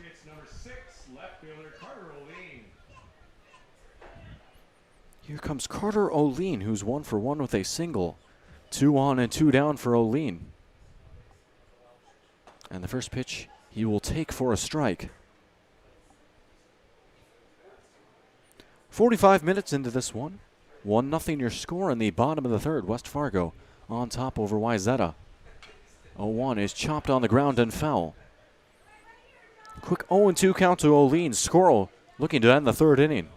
[SPEAKER 2] Here comes Carter O'Lean, who's 1 for 1 with a single. 2 on and 2 down for O'Lean. And the first pitch he will take for a strike. 45 minutes into this one. 1-0 your score in the bottom of the third. West Fargo on top over Wayzata. 0-1 is chopped on the ground and foul. Quick 0-2 count to O'Lean. Scoro looking to end the third inning.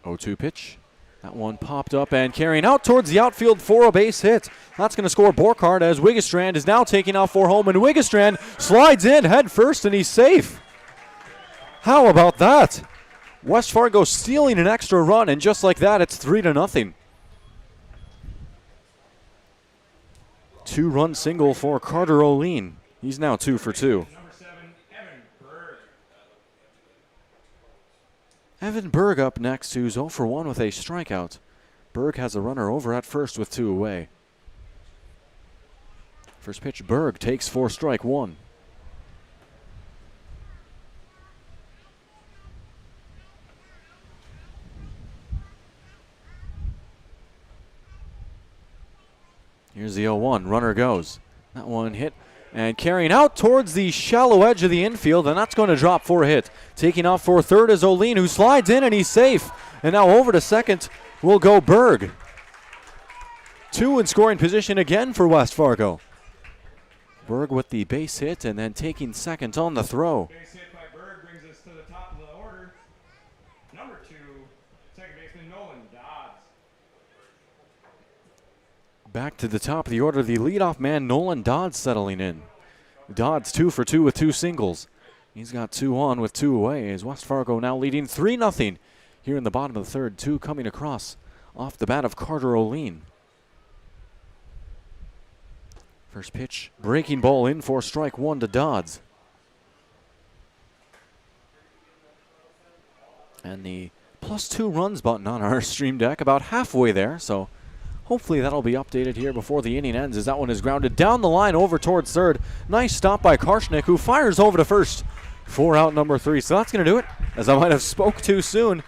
[SPEAKER 2] Oh, 2 pitch. That one popped up and carrying out towards the outfield for a base hit. That's going to score Borchardt as Wiggestrand is now taking off for home, and Wiggestrand slides in head first and he's safe. How about that? West Fargo stealing an extra run, and just like that, it's 3-0. 2-run single for Carter O'Lean. He's now 2 for 2. Evan Berg up next, who's 0 for 1 with a strikeout. Berg has a runner over at first with 2 away. First pitch, Berg takes for strike 1. Here's the 0-1, runner goes. That one hit and carrying out towards the shallow edge of the infield, and that's going to drop for a hit. Taking off for third is O'Lean, who slides in and he's safe. And now over to second will go Berg. 2 in scoring position again for West Fargo. Berg with the base hit and then taking second on the throw.
[SPEAKER 3] Base hit by Berg brings us to the top of the order. Number 2, second baseman Nolan Dodd.
[SPEAKER 2] Back to the top of the order, the leadoff man Nolan Dodd settling in. Dodd's 2 for 2 with 2 singles. He's got 2 on with 2 away as West Fargo now leading 3-0 here in the bottom of the third. 2 coming across off the bat of Carter O'Lean. First pitch, breaking ball in for strike 1 to Dodds. And the +2 runs button on our stream deck about halfway there, so hopefully that'll be updated here before the inning ends as that one is grounded down the line over towards third. Nice stop by Karshnik, who fires over to first for out number 3. So that's going to do it, as I might have spoke too soon,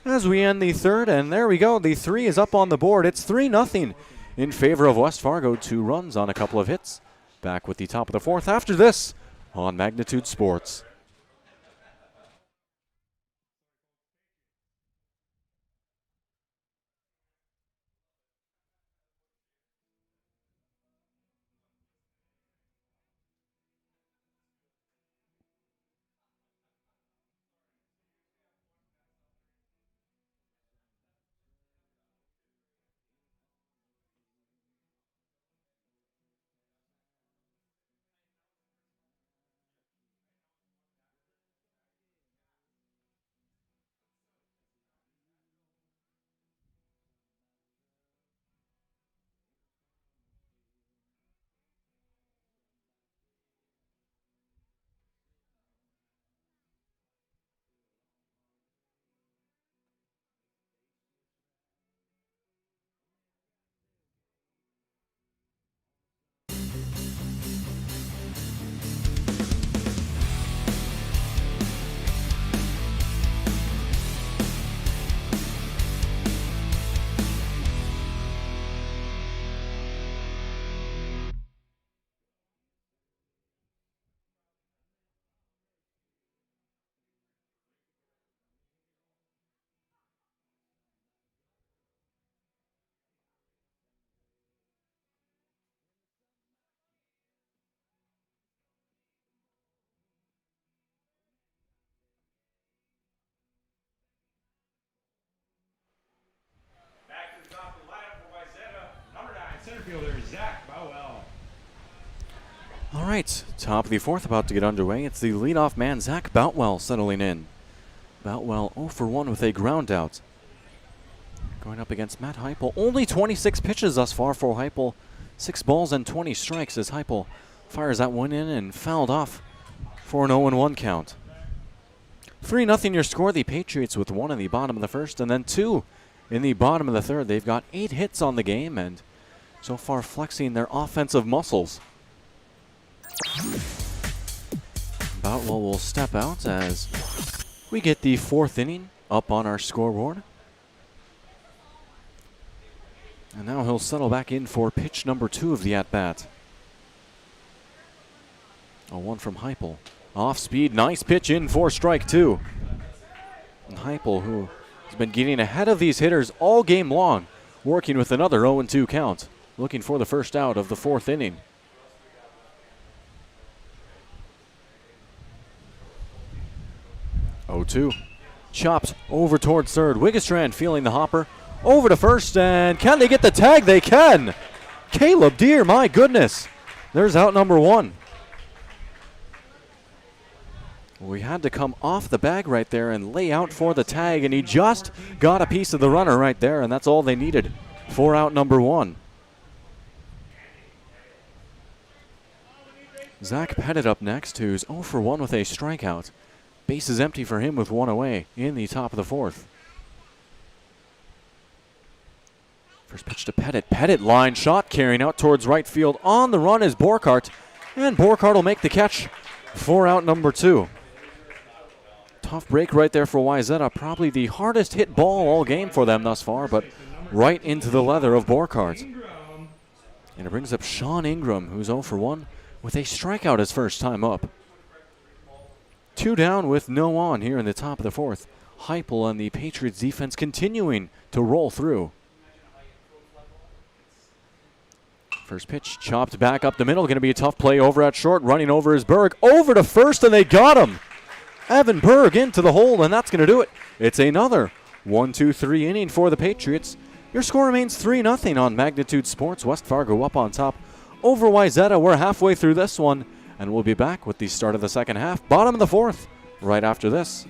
[SPEAKER 2] as we end the third. And there we go. The 3 is up on the board. It's 3-0 in favor of West Fargo. 2 runs on a couple of hits. Back with the top of the fourth after this on Magnitude Sports. All right, top of the fourth about to get underway. It's the leadoff man, Zach Boutwell, settling in. Boutwell 0 for 1 with a ground out. Going up against Matt Heupel. Only 26 pitches thus far for Heupel. 6 balls and 20 strikes as Heupel fires that one in and fouled off for an 0-1 count. 3-0 your score. The Patriots with 1 in the bottom of the first and then 2 in the bottom of the third. They've got 8 hits on the game and so far flexing their offensive muscles. Boutwell will step out as we get the 4th inning up on our scoreboard. And now he'll settle back in for pitch number 2 of the at-bat. A 1 from Heupel. Off speed, nice pitch in for strike 2. And Heupel, who has been getting ahead of these hitters all game long, working with another 0-2 count, looking for the first out of the 4th inning. 0-2. Chopped over towards third. Wiggestrand feeling the hopper. Over to first, and can they get the tag? They can! Caleb Deere, my goodness. There's out number 1. We had to come off the bag right there and lay out for the tag, and he just got a piece of the runner right there, and that's all they needed for out number 1. Zach Pettit up next, who's 0 for 1 with a strikeout. Base is empty for him with 1 away in the top of the 4th. First pitch to Pettit. Pettit line shot carrying out towards right field. On the run is Borchardt, and Borchardt will make the catch for out number 2. Tough break right there for Wayzata. Probably the hardest hit ball all game for them thus far, but right into the leather of Borchardt. And it brings up Sean Ingram, who's 0 for 1 with a strikeout his first time up. 2 down with no on here in the top of the 4th. Heupel and the Patriots defense continuing to roll through. First pitch chopped back up the middle. Going to be a tough play over at short. Running over is Berg. Over to first, and they got him. Evan Berg into the hole, and that's going to do it. It's another 1-2-3 inning for the Patriots. Your score remains 3-0 on Magnitude Sports. West Fargo up on top over Wayzata. We're halfway through this one, and we'll be back with the start of the second half. Bottom of the 4th right after this.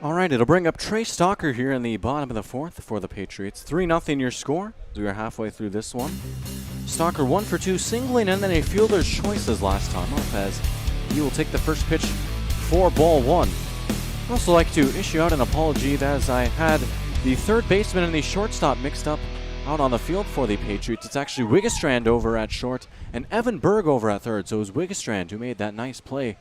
[SPEAKER 2] All right, it'll bring up Trey Stalker here in the bottom of the 4th for the Patriots. 3-0 your score. We are halfway through this one. Stalker 1 for 2, singling and then a fielder's choice his last time up as he will take the first pitch for ball 1. I'd also like to issue out an apology as I had the third baseman and the shortstop mixed up out on the field for the Patriots. It's actually Wiggestrand over at short and Evan Berg over at third. So it was Wiggestrand who made that nice play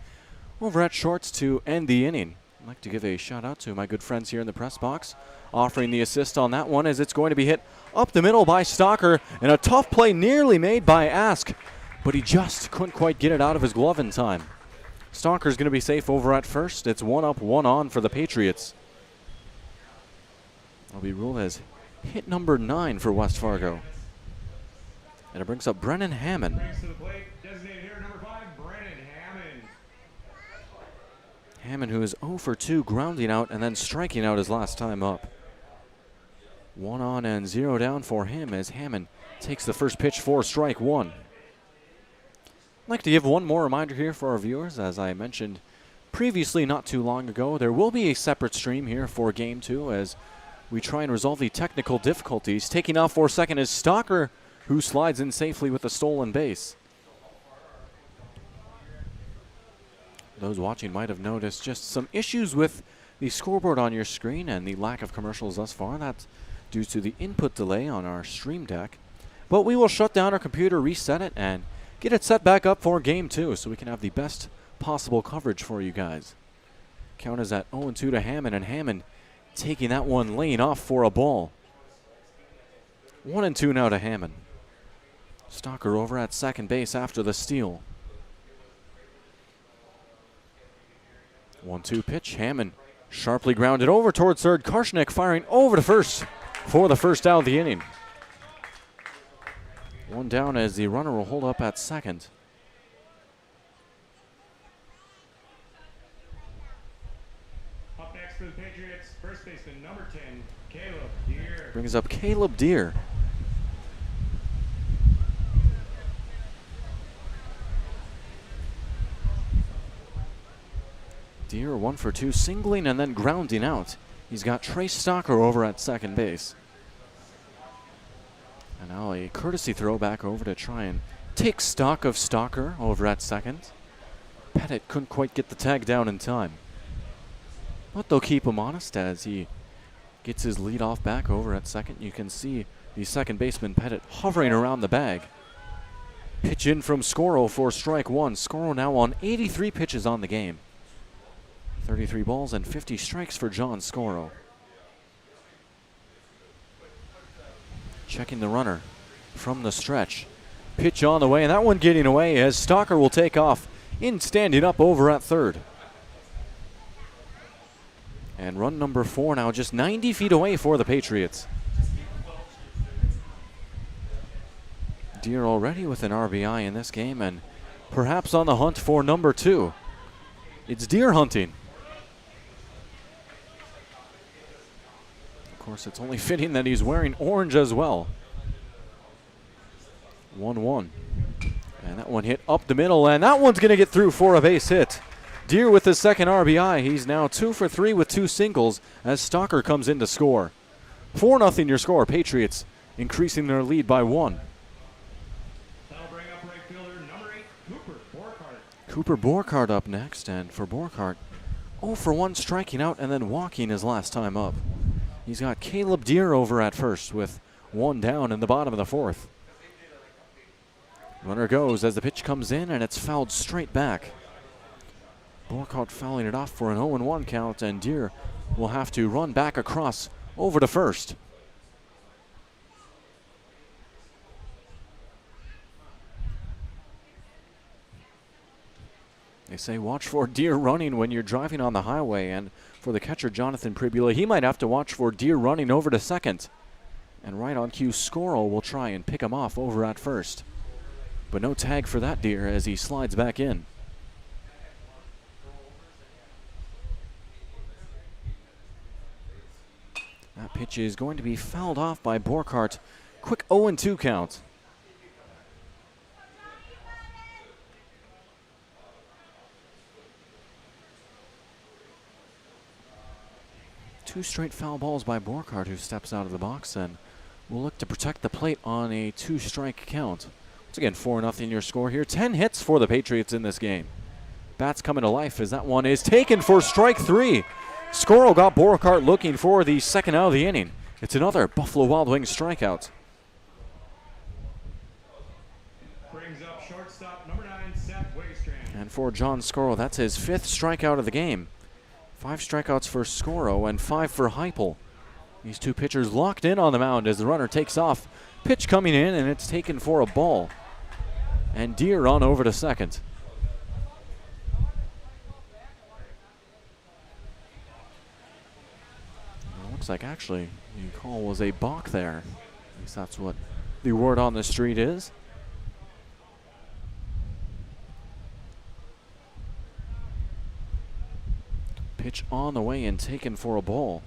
[SPEAKER 2] over at shorts to end the inning. I'd like to give a shout out to my good friends here in the press box, offering the assist on that one as it's going to be hit up the middle by Stalker, and a tough play nearly made by Ask, but he just couldn't quite get it out of his glove in time. Stalker's going to be safe over at first. It's 1 up, 1 on for the Patriots. That'll be ruled as hit number 9 for West Fargo. And it brings up Brennan Hammond.
[SPEAKER 3] Brings to the plate, designated hitter number 5, Brennan Hammond.
[SPEAKER 2] Hammond, who is 0 for 2, grounding out and then striking out his last time up. 1 on and 0 down for him as Hammond takes the first pitch for strike 1. I'd like to give one more reminder here for our viewers. As I mentioned previously not too long ago, there will be a separate stream here for Game 2 as we try and resolve the technical difficulties. Taking off for second is Stalker, who slides in safely with a stolen base. Those watching might have noticed just some issues with the scoreboard on your screen and the lack of commercials thus far. That's due to the input delay on our stream deck. But we will shut down our computer, reset it, and get it set back up for Game 2 so we can have the best possible coverage for you guys. Count is at 0-2 to Hammond, and Hammond taking that one laying off for a ball. 1-2 now to Hammond. Stalker over at second base after the steal. 1-2 pitch. Hammond sharply grounded over towards third. Karshnick firing over to first for the first out of the inning. 1 down as the runner will hold up at second.
[SPEAKER 3] Up next for the Patriots, first baseman number 10, Caleb Deere.
[SPEAKER 2] Brings up Caleb Deere. Deere 1 for 2, singling and then grounding out. He's got Trey Stalker over at second base. And now a courtesy throw back over to try and take stock of Stalker over at second. Pettit couldn't quite get the tag down in time. But they'll keep him honest as he gets his lead off back over at second. You can see the second baseman Pettit hovering around the bag. Pitch in from Scoro for strike 1. Scoro now on 83 pitches on the game. 33 balls and 50 strikes for John Scoro. Checking the runner from the stretch. Pitch on the way, and that one getting away as Stalker will take off in standing up over at third. And run number 4 now just 90 feet away for the Patriots. Deere already with an RBI in this game and perhaps on the hunt for number 2. It's Deere hunting. Of course, it's only fitting that he's wearing orange as well. 1-1. And that one hit up the middle, and that one's going to get through for a base hit. Deere with his second RBI. He's now 2 for 3 with 2 singles as Stalker comes in to score. 4-0 your score. Patriots increasing their lead by 1.
[SPEAKER 3] That'll bring up right fielder number 8, Cooper Borchardt.
[SPEAKER 2] Cooper Borchardt up next, and for Borchardt, 0 for 1 striking out and then walking his last time up. He's got Caleb Deere over at first with 1 down in the bottom of the 4th. Runner goes as the pitch comes in, and it's fouled straight back. Borchardt fouling it off for an 0-1 count, and Deere will have to run back across over to first. They say watch for Deere running when you're driving on the highway, and for the catcher Jonathan Pribula, he might have to watch for Deere running over to second. And right on cue, Scoro will try and pick him off over at first. But no tag for that Deere as he slides back in. That pitch is going to be fouled off by Borchardt. Quick 0-2 count. Two straight foul balls by Borchardt, who steps out of the box and will look to protect the plate on a 2-strike count. Once again, 4-0 your score here. 10 hits for the Patriots in this game. Bats coming to life as that one is taken for strike 3. Scoro got Borchardt looking for the second out of the inning. It's another Buffalo Wild Wings strikeout.
[SPEAKER 3] Brings up shortstop number 9, Seth Wigstrand.
[SPEAKER 2] And for John Scoro, that's his 5th strikeout of the game. 5 strikeouts for Scoro and 5 for Heupel. These two pitchers locked in on the mound as the runner takes off. Pitch coming in, and it's taken for a ball. And Deere on over to second. It looks like actually the call was a balk there. At least that's what the word on the street is. on the way and taken for a ball.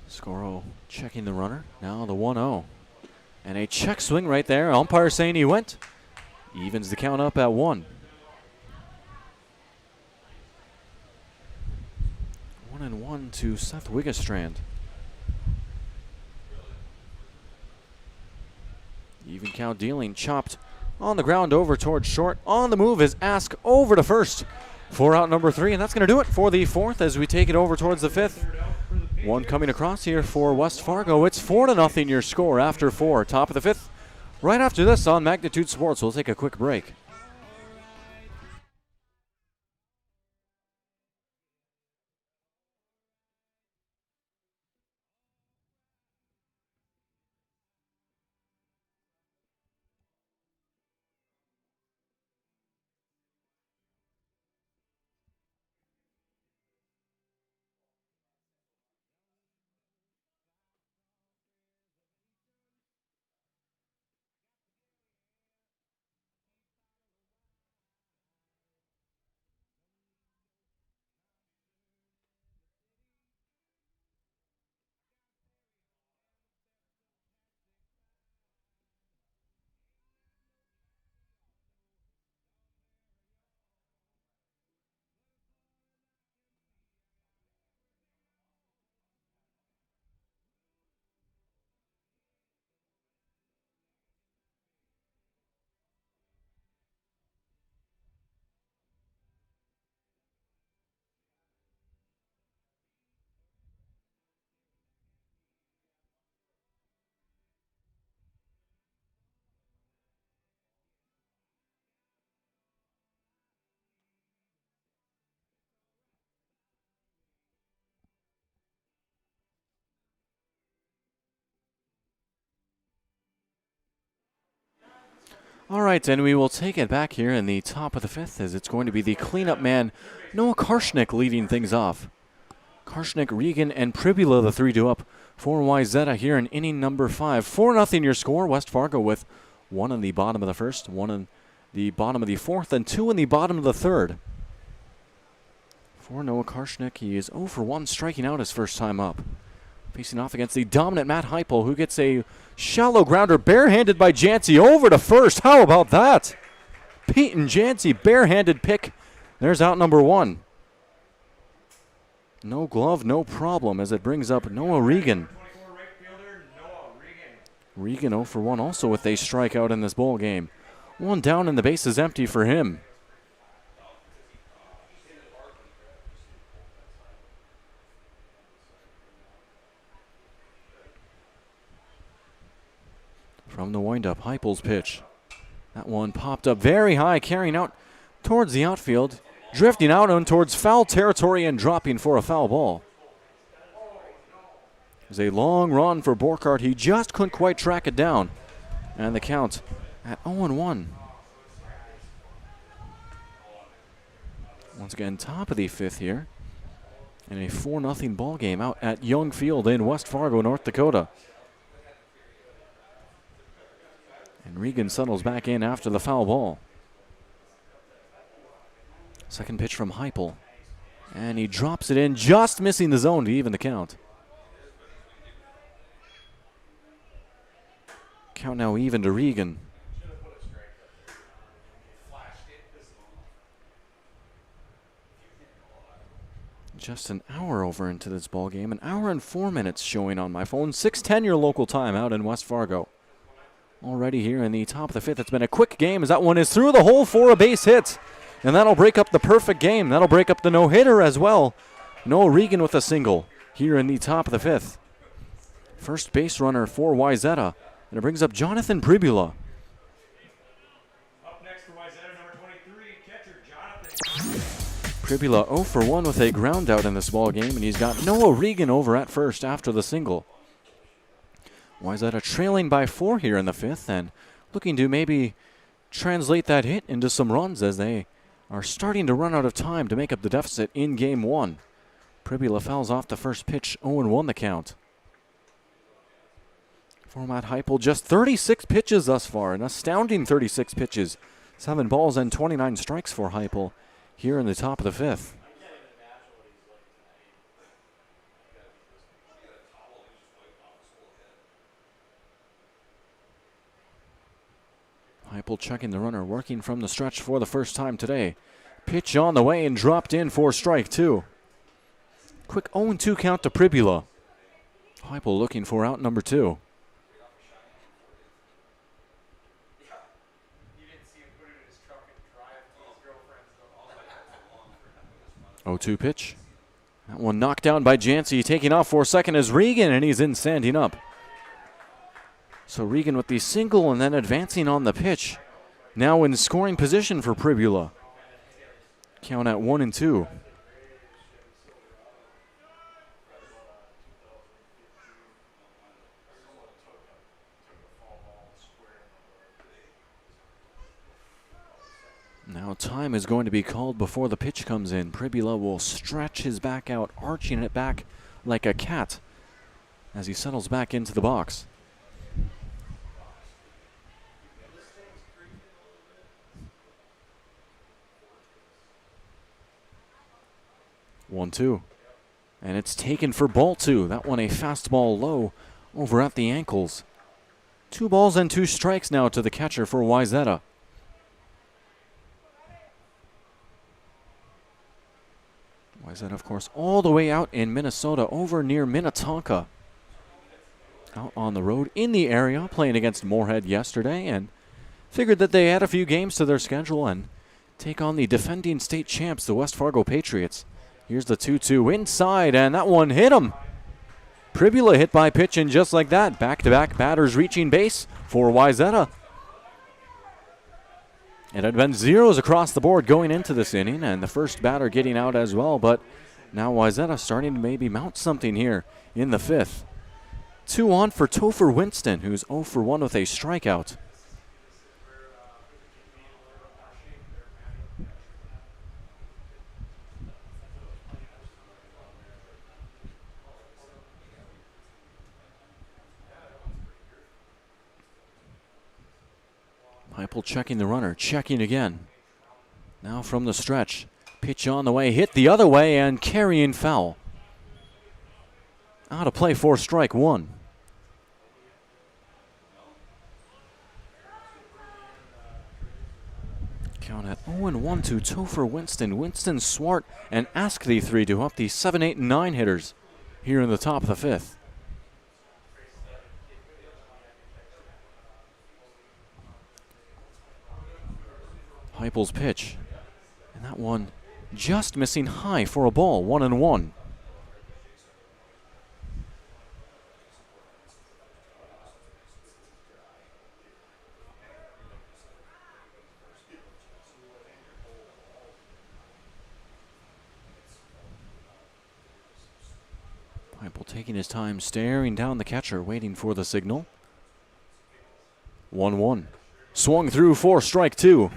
[SPEAKER 2] Scoro checking the runner. Now the 1-0. And a check swing right there. Umpire saying he went. Evens the count up at 1. 1-1 to Seth Wiggestrand. Even count dealing. Chopped on the ground over towards short. On the move is Ask over to first for out number 3. And that's going to do it for the 4th as we take it over towards the 5th. One coming across here for West Fargo. It's 4-0 your score after 4. Top of the 5th. Right after this on Magnitude Sports. We'll take a quick break. All right, and we will take it back here in the top of the 5th as it's going to be the cleanup man, Noah Karshnick, leading things off. Karshnick, Regan, and Pribula, the 3-2 up for Wayzata here in inning number 5. 4-0 your score. West Fargo with 1 in the bottom of the 1st, 1 in the bottom of the 4th, and 2 in the bottom of the 3rd. For Noah Karshnick, he is 0 for 1, striking out his first time up. Facing off against the dominant Matt Heupel, who gets a shallow grounder barehanded by Jancy over to first. How about that? Peyton Jancy, barehanded pick. There's out number 1. No glove, no problem, as it brings up Noah Regan. Regan 0 for 1 also with a strikeout in this ball game. 1 down and the base is empty for him. From the windup, Heupel's pitch. That one popped up very high, carrying out towards the outfield, drifting out on towards foul territory and dropping for a foul ball. It was a long run for Borchardt. He just couldn't quite track it down. And the count at 0-1. Once again, top of the 5th here. In a 4-0 ball game out at Young Field in West Fargo, North Dakota. And Regan settles back in after the foul ball. Second pitch from Heupel. And he drops it in, just missing the zone to even the count. Count now even to Regan. Just an hour over into this ball game. An hour and 4 minutes showing on my phone. 6:10 your local time out in West Fargo. Already here in the top of the 5th. It's been a quick game as that one is through the hole for a base hit. And that'll break up the perfect game. That'll break up the no-hitter as well. Noah Regan with a single here in the top of the 5th. First base runner for Wayzata. And it brings up Jonathan Pribula.
[SPEAKER 3] Up next for Wayzata, number 23, catcher Jonathan.
[SPEAKER 2] Pribula 0 for 1 with a ground out in this ball game, and he's got Noah Regan over at first after the single. Wayzata trailing by 4 here in the 5th and looking to maybe translate that hit into some runs as they are starting to run out of time to make up the deficit in game 1. Pribula fouls off the first pitch, 0-1 the count. For Matt Heupel, just 36 pitches thus far, an astounding 36 pitches. 7 balls and 29 strikes for Heupel here in the top of the 5th. Heupel checking the runner, working from the stretch for the first time today. Pitch on the way and dropped in for strike 2. Quick 0-2 count to Pribula. Heupel looking for out number 2. 0-2 pitch. That one knocked down by Jancy. Taking off for second is Regan, and he's in standing up. So Regan with the single and then advancing on the pitch. Now in scoring position for Pribula. Count at 1-2. Now time is going to be called before the pitch comes in. Pribula will stretch his back out, arching it back like a cat as he settles back into the box. One, two. And it's taken for ball 2. That one a fastball low over at the ankles. 2 balls and 2 strikes now to the catcher for Wayzata. Wayzata, of course, all the way out in Minnesota, over near Minnetonka. Out on the road in the area, playing against Moorhead yesterday, and figured that they had a few games to their schedule and take on the defending state champs, the West Fargo Patriots. Here's the 2-2 inside, and that one hit him. Pribula hit by pitch, and just like that, back-to-back batters reaching base for Wayzata. It had been zeros across the board going into this inning, and the first batter getting out as well, but now Wayzata starting to maybe mount something here in the 5th. 2 on for Topher Winston, who's 0 for 1 with a strikeout. Heupel checking the runner, checking again. Now from the stretch. Pitch on the way, hit the other way, and carrying foul. Out of play for strike 1. Count at 0-1 to Topher Winston. Winston, Swart, and Ask the 3 to up the 7, 8, and 9 hitters here in the top of the 5th. Heupel's pitch. And that one just missing high for a ball, 1-1. Heupel taking his time, staring down the catcher, waiting for the signal. 1-1. Swung through for strike 2.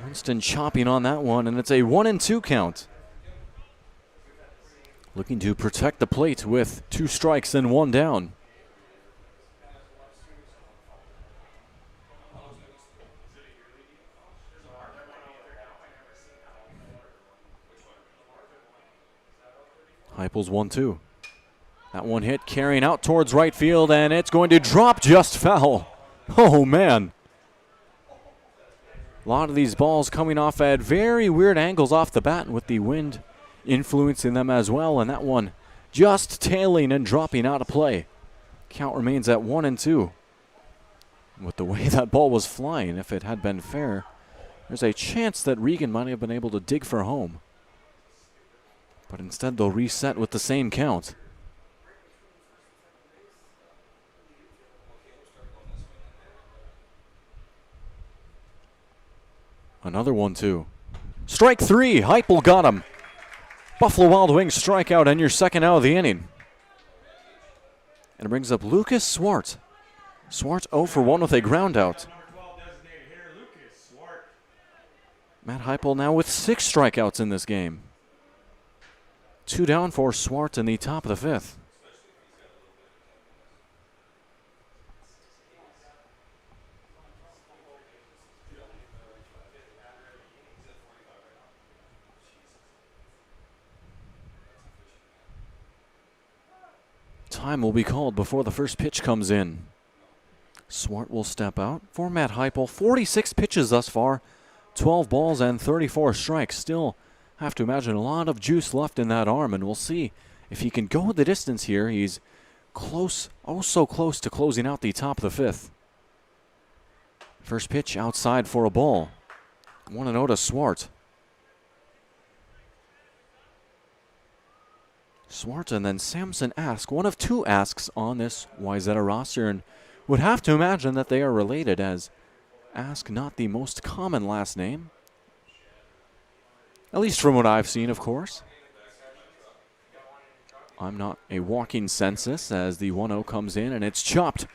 [SPEAKER 2] Winston chopping on that one, and it's a 1-2 count. Looking to protect the plate with 2 strikes and 1 down. Heupel's 1-2. That one hit carrying out towards right field, and it's going to drop just foul. Oh, man. A lot of these balls coming off at very weird angles off the bat with the wind influencing them as well, and that one just tailing and dropping out of play. Count remains at 1-2. With the way that ball was flying, if it had been fair, there's a chance that Regan might have been able to dig for home. But instead they'll reset with the same count. Another 1-2. Strike 3. Heupel got him. Buffalo Wild Wings strikeout and your second out of the inning. And it brings up Lucas Swart. Swart 0 for 1 with a ground out. Matt Heupel now with 6 strikeouts in this game. 2 down for Swart in the top of the 5th. time will be called before the first pitch comes in. Swart will step out for Matt Heupel. 46 pitches thus far, 12 balls and 34 strikes. Still have to imagine a lot of juice left in that arm, and we'll see if he can go the distance here. He's close, oh so close to closing out the top of the fifth. First pitch outside for a ball. 1-0 to Swart. Swart and then Samson Ask, one of two Asks on this Wayzata roster, and would have to imagine that they are related, as Ask not the most common last name. At least from what I've seen, of course. I'm not a walking census, as the 1-0 comes in and it's chopped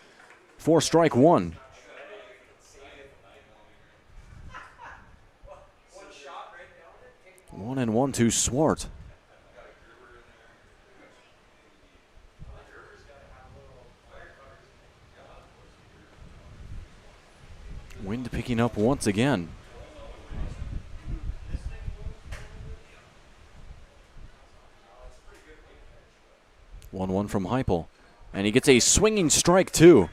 [SPEAKER 2] for strike one. 1-1 to Swart. Wind picking up once again. One from Heupel, and he gets a swinging strike too.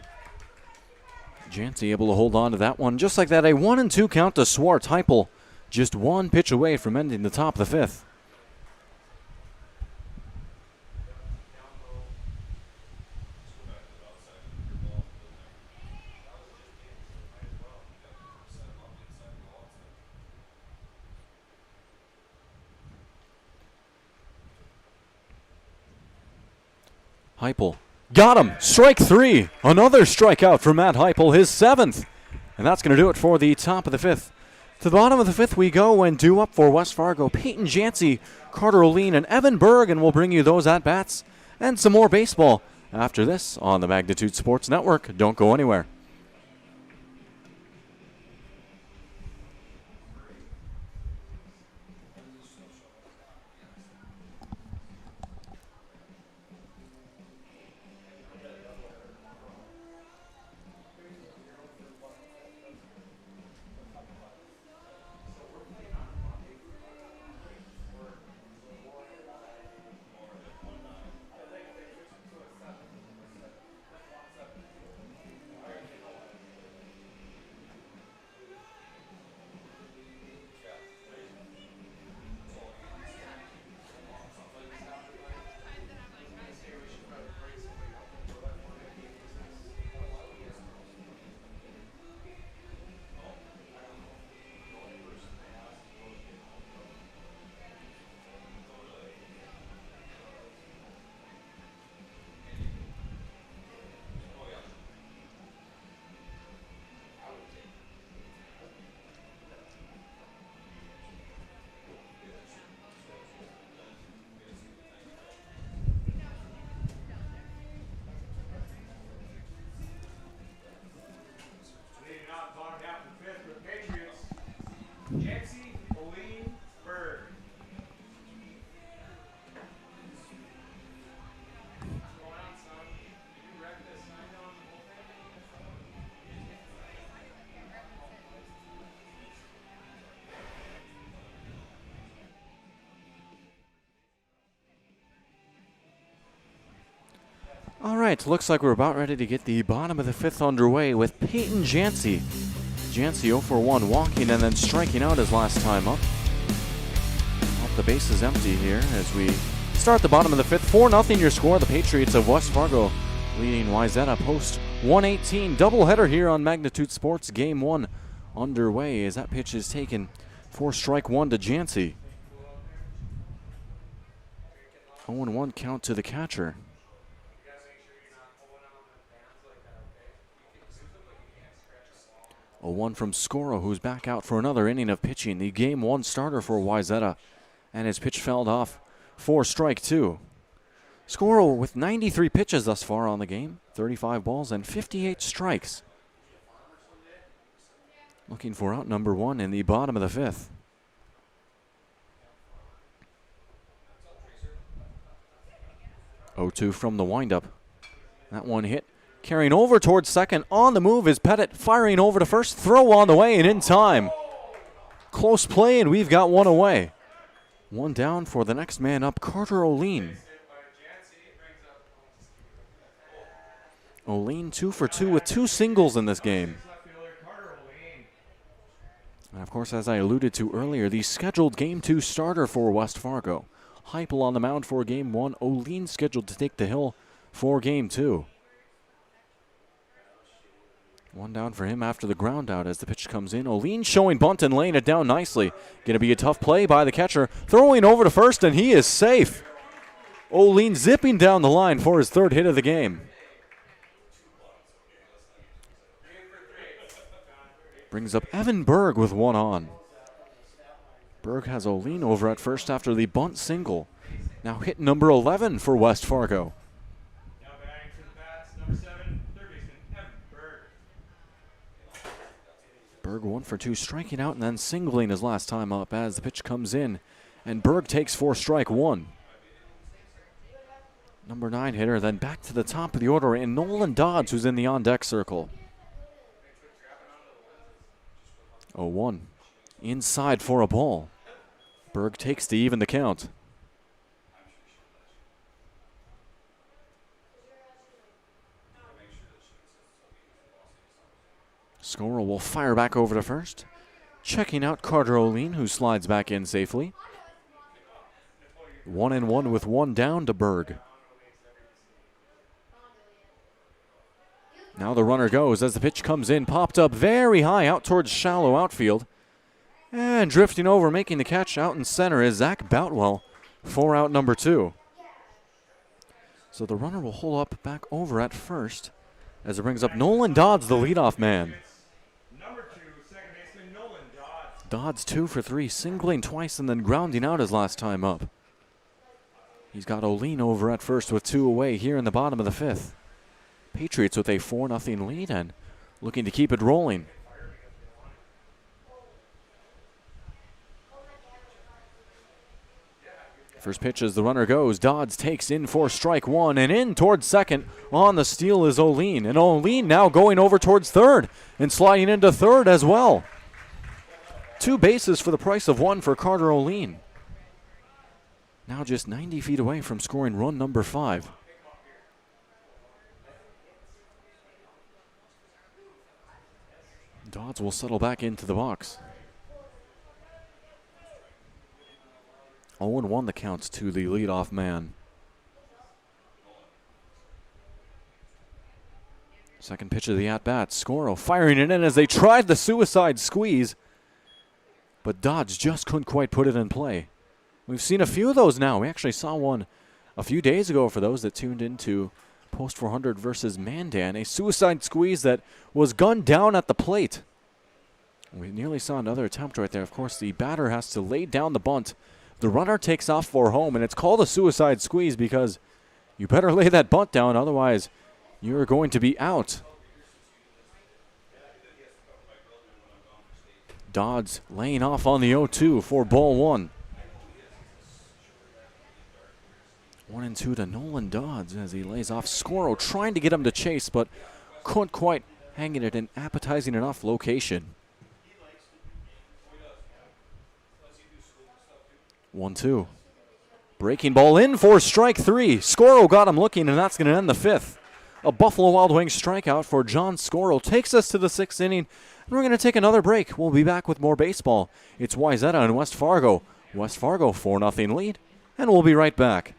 [SPEAKER 2] Jancy able to hold on to that one. Just like that, a 1-2 count to Swart. Heupel just one pitch away from ending the top of the fifth. Heupel got him. Strike three. Another strikeout for Matt Heupel, his seventh. And that's going to do it for the top of the fifth. To the bottom of the fifth we go, and due up for West Fargo, Peyton Jancy, Carter O'Lean, and Evan Berg, and we'll bring you those at-bats and some more baseball after this on the Magnitude Sports Network. Don't go anywhere.
[SPEAKER 3] Jancy, O'Lean, Berg.
[SPEAKER 2] All right, looks like we're about ready to get the bottom of the fifth underway with Peyton Jancy. Jancy 0 for 1, walking and then striking out his last time up. The base is empty here as we start the bottom of the fifth. 4-0 your score. The Patriots of West Fargo leading Wayzata post 118. Doubleheader here on Magnitude Sports. Game 1 underway as that pitch is taken for strike 1 to Jancy. 0-1 count to the catcher. 0-1 from Scoro, who's back out for another inning of pitching. The Game 1 starter for Wayzata, and his pitch fouled off for strike 2. Scoro with 93 pitches thus far on the game, 35 balls and 58 strikes. Looking for out number 1 in the bottom of the fifth. Oh-2 from the windup. That one hit. Carrying over towards second. On the move is Pettit, firing over to first. Throw on the way and in time. Close play, and we've got one away. One down for the next man up, Carter O'Lean. Oline 2 for 2 with 2 singles in this game.
[SPEAKER 3] Left fielder Carter O'Lane.
[SPEAKER 2] And of course, as I alluded to earlier, the scheduled Game 2 starter for West Fargo. Heupel on the mound for Game 1. Oline scheduled to take the hill for Game 2. One down for him after the ground out as the pitch comes in. Oline showing bunt and laying it down nicely. Going to be a tough play by the catcher. Throwing over to first, and he is safe. Oline zipping down the line for his 3rd hit of the game. Brings up Evan Berg with 1 on. Berg has Oline over at first after the bunt single. Now hit number 11 for West Fargo.
[SPEAKER 3] Now batting for the bats, number 7, third baseman Evan Berg.
[SPEAKER 2] Berg 1 for 2, striking out and then singling his last time up as the pitch comes in. And Berg takes for strike 1. Number 9 hitter, then back to the top of the order in Nolan Dodd, who's in the on-deck circle. 0-1. Inside for a ball. Berg takes to even the count. Scorer will fire back over to first. Checking out Carter Oline, who slides back in safely. 1-1 with 1 down to Berg. Now the runner goes as the pitch comes in, popped up very high out towards shallow outfield. And drifting over, making the catch out in center is Zach Boutwell for out number 2. So the runner will hold up back over at first as it brings up Nolan Dodd, the leadoff man.
[SPEAKER 3] Number 2, second baseman Nolan Dodd.
[SPEAKER 2] Dodd's 2 for 3, singling twice and then grounding out his last time up. He's got Oline over at first with 2 away here in the bottom of the 5th. Patriots with a 4-0 lead and looking to keep it rolling. First pitch as the runner goes. Dodds takes in for strike 1 and in towards second. On the steal is Oline. And Oline now going over towards third and sliding into third as well. 2 bases for the price of 1 for Carter Oline. Now just 90 feet away from scoring run number 5. Dodds will settle back into the box. 0-1 the counts to the leadoff man. Second pitch of the at-bat. Scoro firing it in as they tried the suicide squeeze. But Dodds just couldn't quite put it in play. We've seen a few of those now. We actually saw one a few days ago for those that tuned into Post 400 versus Mandan. A suicide squeeze that was gunned down at the plate. We nearly saw another attempt right there. Of course, the batter has to lay down the bunt. The runner takes off for home, and it's called a suicide squeeze because you better lay that bunt down, otherwise you're going to be out. Dodds laying off on the 0-2 for ball 1. 1-2 to Nolan Dodds as he lays off. Scoro trying to get him to chase, but couldn't quite hang it at an appetizing enough location. 1-2. Breaking ball in for strike 3. Scoro got him looking, and that's going to end the 5th. A Buffalo Wild Wings strikeout for John Scoro takes us to the 6th inning, and we're going to take another break. We'll be back with more baseball. It's Wayzata and West Fargo. West Fargo 4-0 lead, and we'll be right back.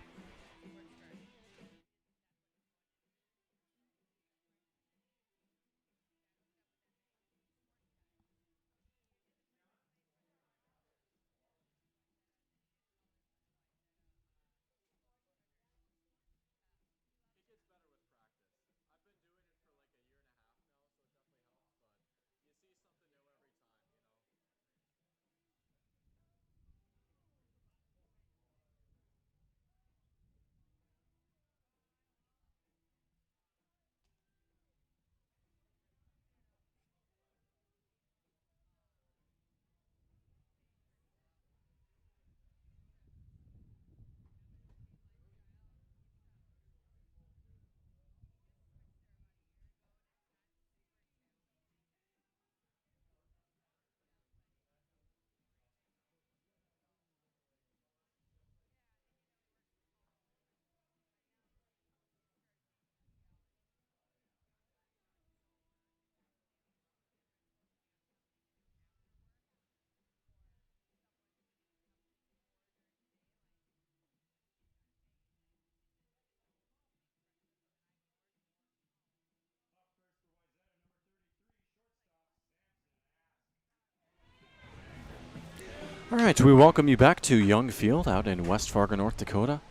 [SPEAKER 2] All right, we welcome you back to Young Field out in West Fargo, North Dakota.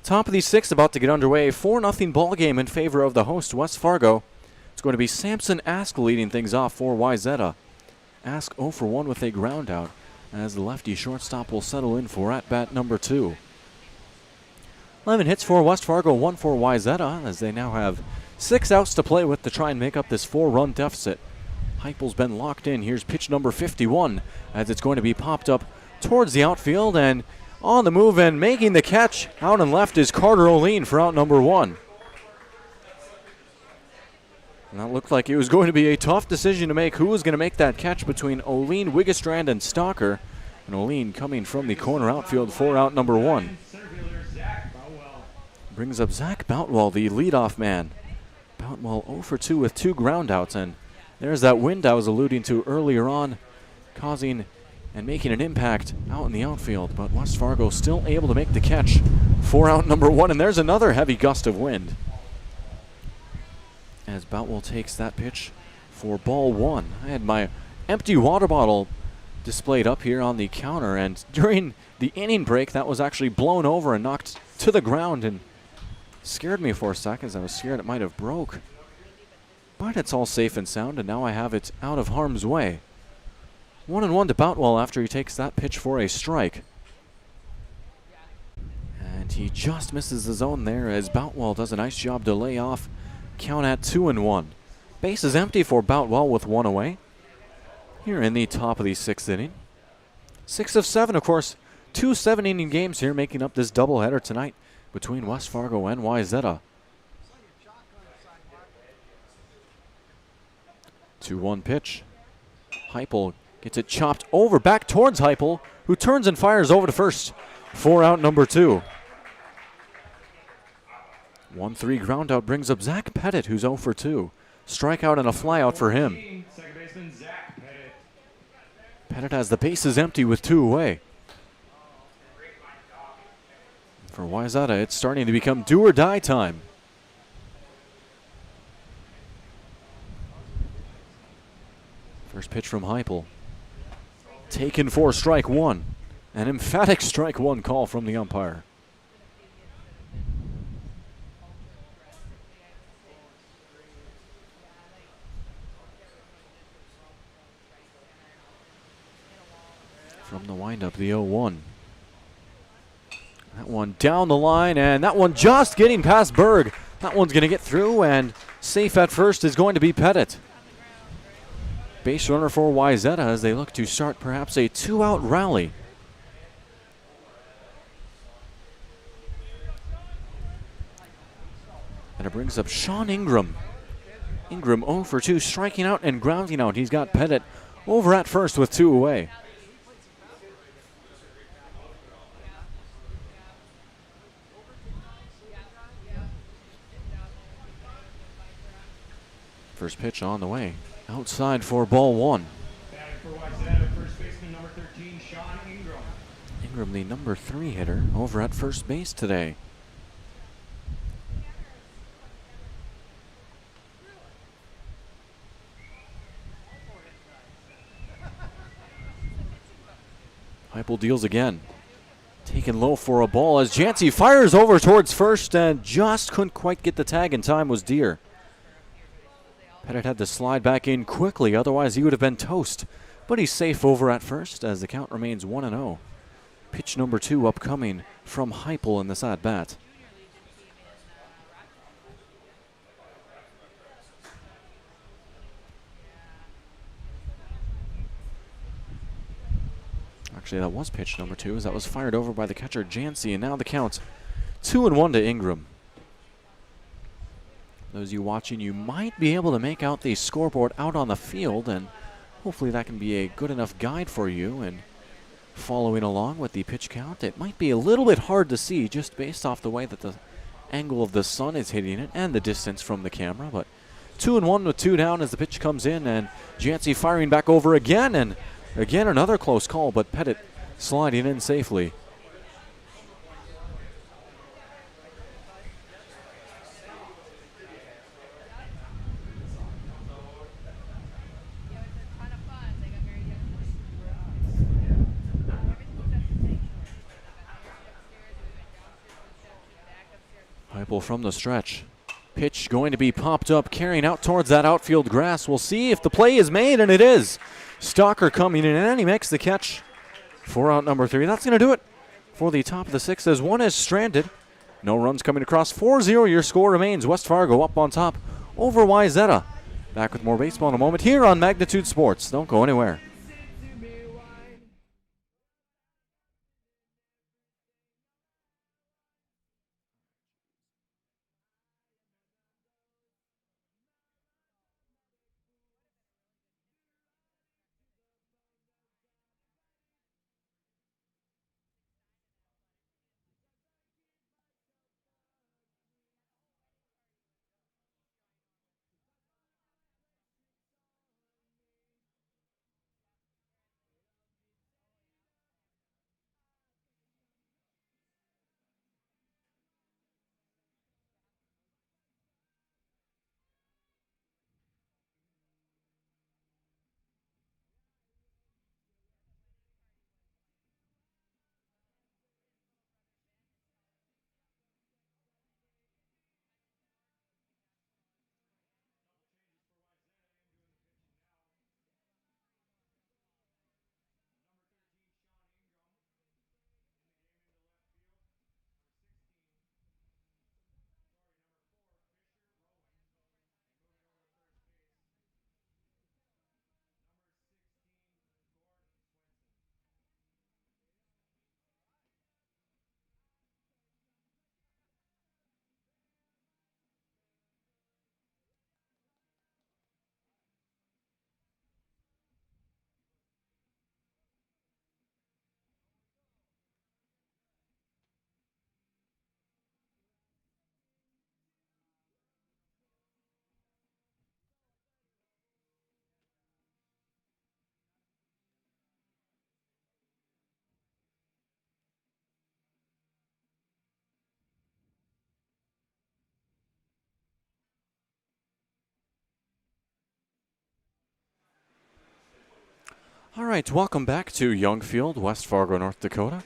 [SPEAKER 2] Top of the sixth about to get underway. 4-0 ball game in favor of the host, West Fargo. It's going to be Samson Ask leading things off for Wayzata. Ask 0 for 1 with a ground out as the lefty shortstop will settle in for at-bat number 2. 11 hits for West Fargo, 1 for Wayzata as they now have 6 outs to play with to try and make up this 4-run deficit. Heupel's been locked in. Here's pitch number 51 as it's going to be popped up towards the outfield, and on the move and making the catch out and left is Carter O'Lean for out number 1. And that looked like it was going to be a tough decision to make who was going to make that catch between O'Lean, Wiggestrand, and Stalker. And O'Lean coming from the corner outfield for out number 1. Brings up Zach Boutwell, the leadoff man. Boutwell 0 for 2 with 2 groundouts, and there's that wind I was alluding to earlier on, causing and making an impact out in the outfield. But West Fargo still able to make the catch for out number 1, and there's another heavy gust of wind. As Boutwell takes that pitch for ball 1. I had my empty water bottle displayed up here on the counter, and during the inning break that was actually blown over and knocked to the ground and scared me for a second. I was scared it might have broke. But it's all safe and sound, and now I have it out of harm's way. 1-1 to Boutwell after he takes that pitch for a strike. And he just misses the zone there as Boutwell does a nice job to lay off. Count at 2-1. Base is empty for Boutwell with 1 away. Here in the top of the 6th inning. 6 of 7, of course. 2 7-inning games here making up this doubleheader tonight between West Fargo and Wayzata. 2-1 pitch. Heupel gets it chopped over back towards Heupel, who turns and fires over to first for out number 2. 1-3 ground out brings up Zach Pettit, who's 0 for 2. Strikeout and a flyout for him.
[SPEAKER 3] Second baseman Zach Pettit.
[SPEAKER 2] Pettit has the bases empty with 2 away. For Wayzata, it's starting to become do or die time. First pitch from Heupel. Taken for strike 1. An emphatic strike 1 call from the umpire. From the windup, the 0-1. That one down the line, and that one just getting past Berg. That one's going to get through, and safe at first is going to be Pettit. Base runner for Wayzata as they look to start perhaps a 2-out rally. And it brings up Sean Ingram. Ingram 0 for 2, striking out and grounding out. He's got Pettit over at first with 2 away. First pitch on the way. Outside for ball 1.
[SPEAKER 3] Batting for Wayzata, first baseman number 13, Sean Ingram.
[SPEAKER 2] Ingram, the number 3 hitter, over at first base today. Heupel deals again. Taken low for a ball as Jancy fires over towards first and just couldn't quite get the tag in time was Deer. Pettit had to slide back in quickly, otherwise he would have been toast. But he's safe over at first as the count remains 1-0. Pitch number 2 upcoming from Heupel in this at-bat. Actually, that was pitch number 2 as that was fired over by the catcher Jancy, and now the count's 2-1 to Ingram. Those of you watching, you might be able to make out the scoreboard out on the field, and hopefully that can be a good enough guide for you and following along with the pitch count. It might be a little bit hard to see just based off the way that the angle of the sun is hitting it and the distance from the camera, but 2-1 with 2 down as the pitch comes in, and Jancy firing back over again, and again another close call, but Pettit sliding in safely. Triple from the stretch. Pitch going to be popped up, carrying out towards that outfield grass. We'll see if the play is made, and it is. Stalker coming in, and he makes the catch for out number 3. That's going to do it for the top of the 6th as one is stranded. No runs coming across. 4-0 your score remains. West Fargo up on top over Wayzata. Back with more baseball in a moment here on Magnitude Sports. Don't go anywhere. All right, welcome back to Youngfield, West Fargo, North Dakota.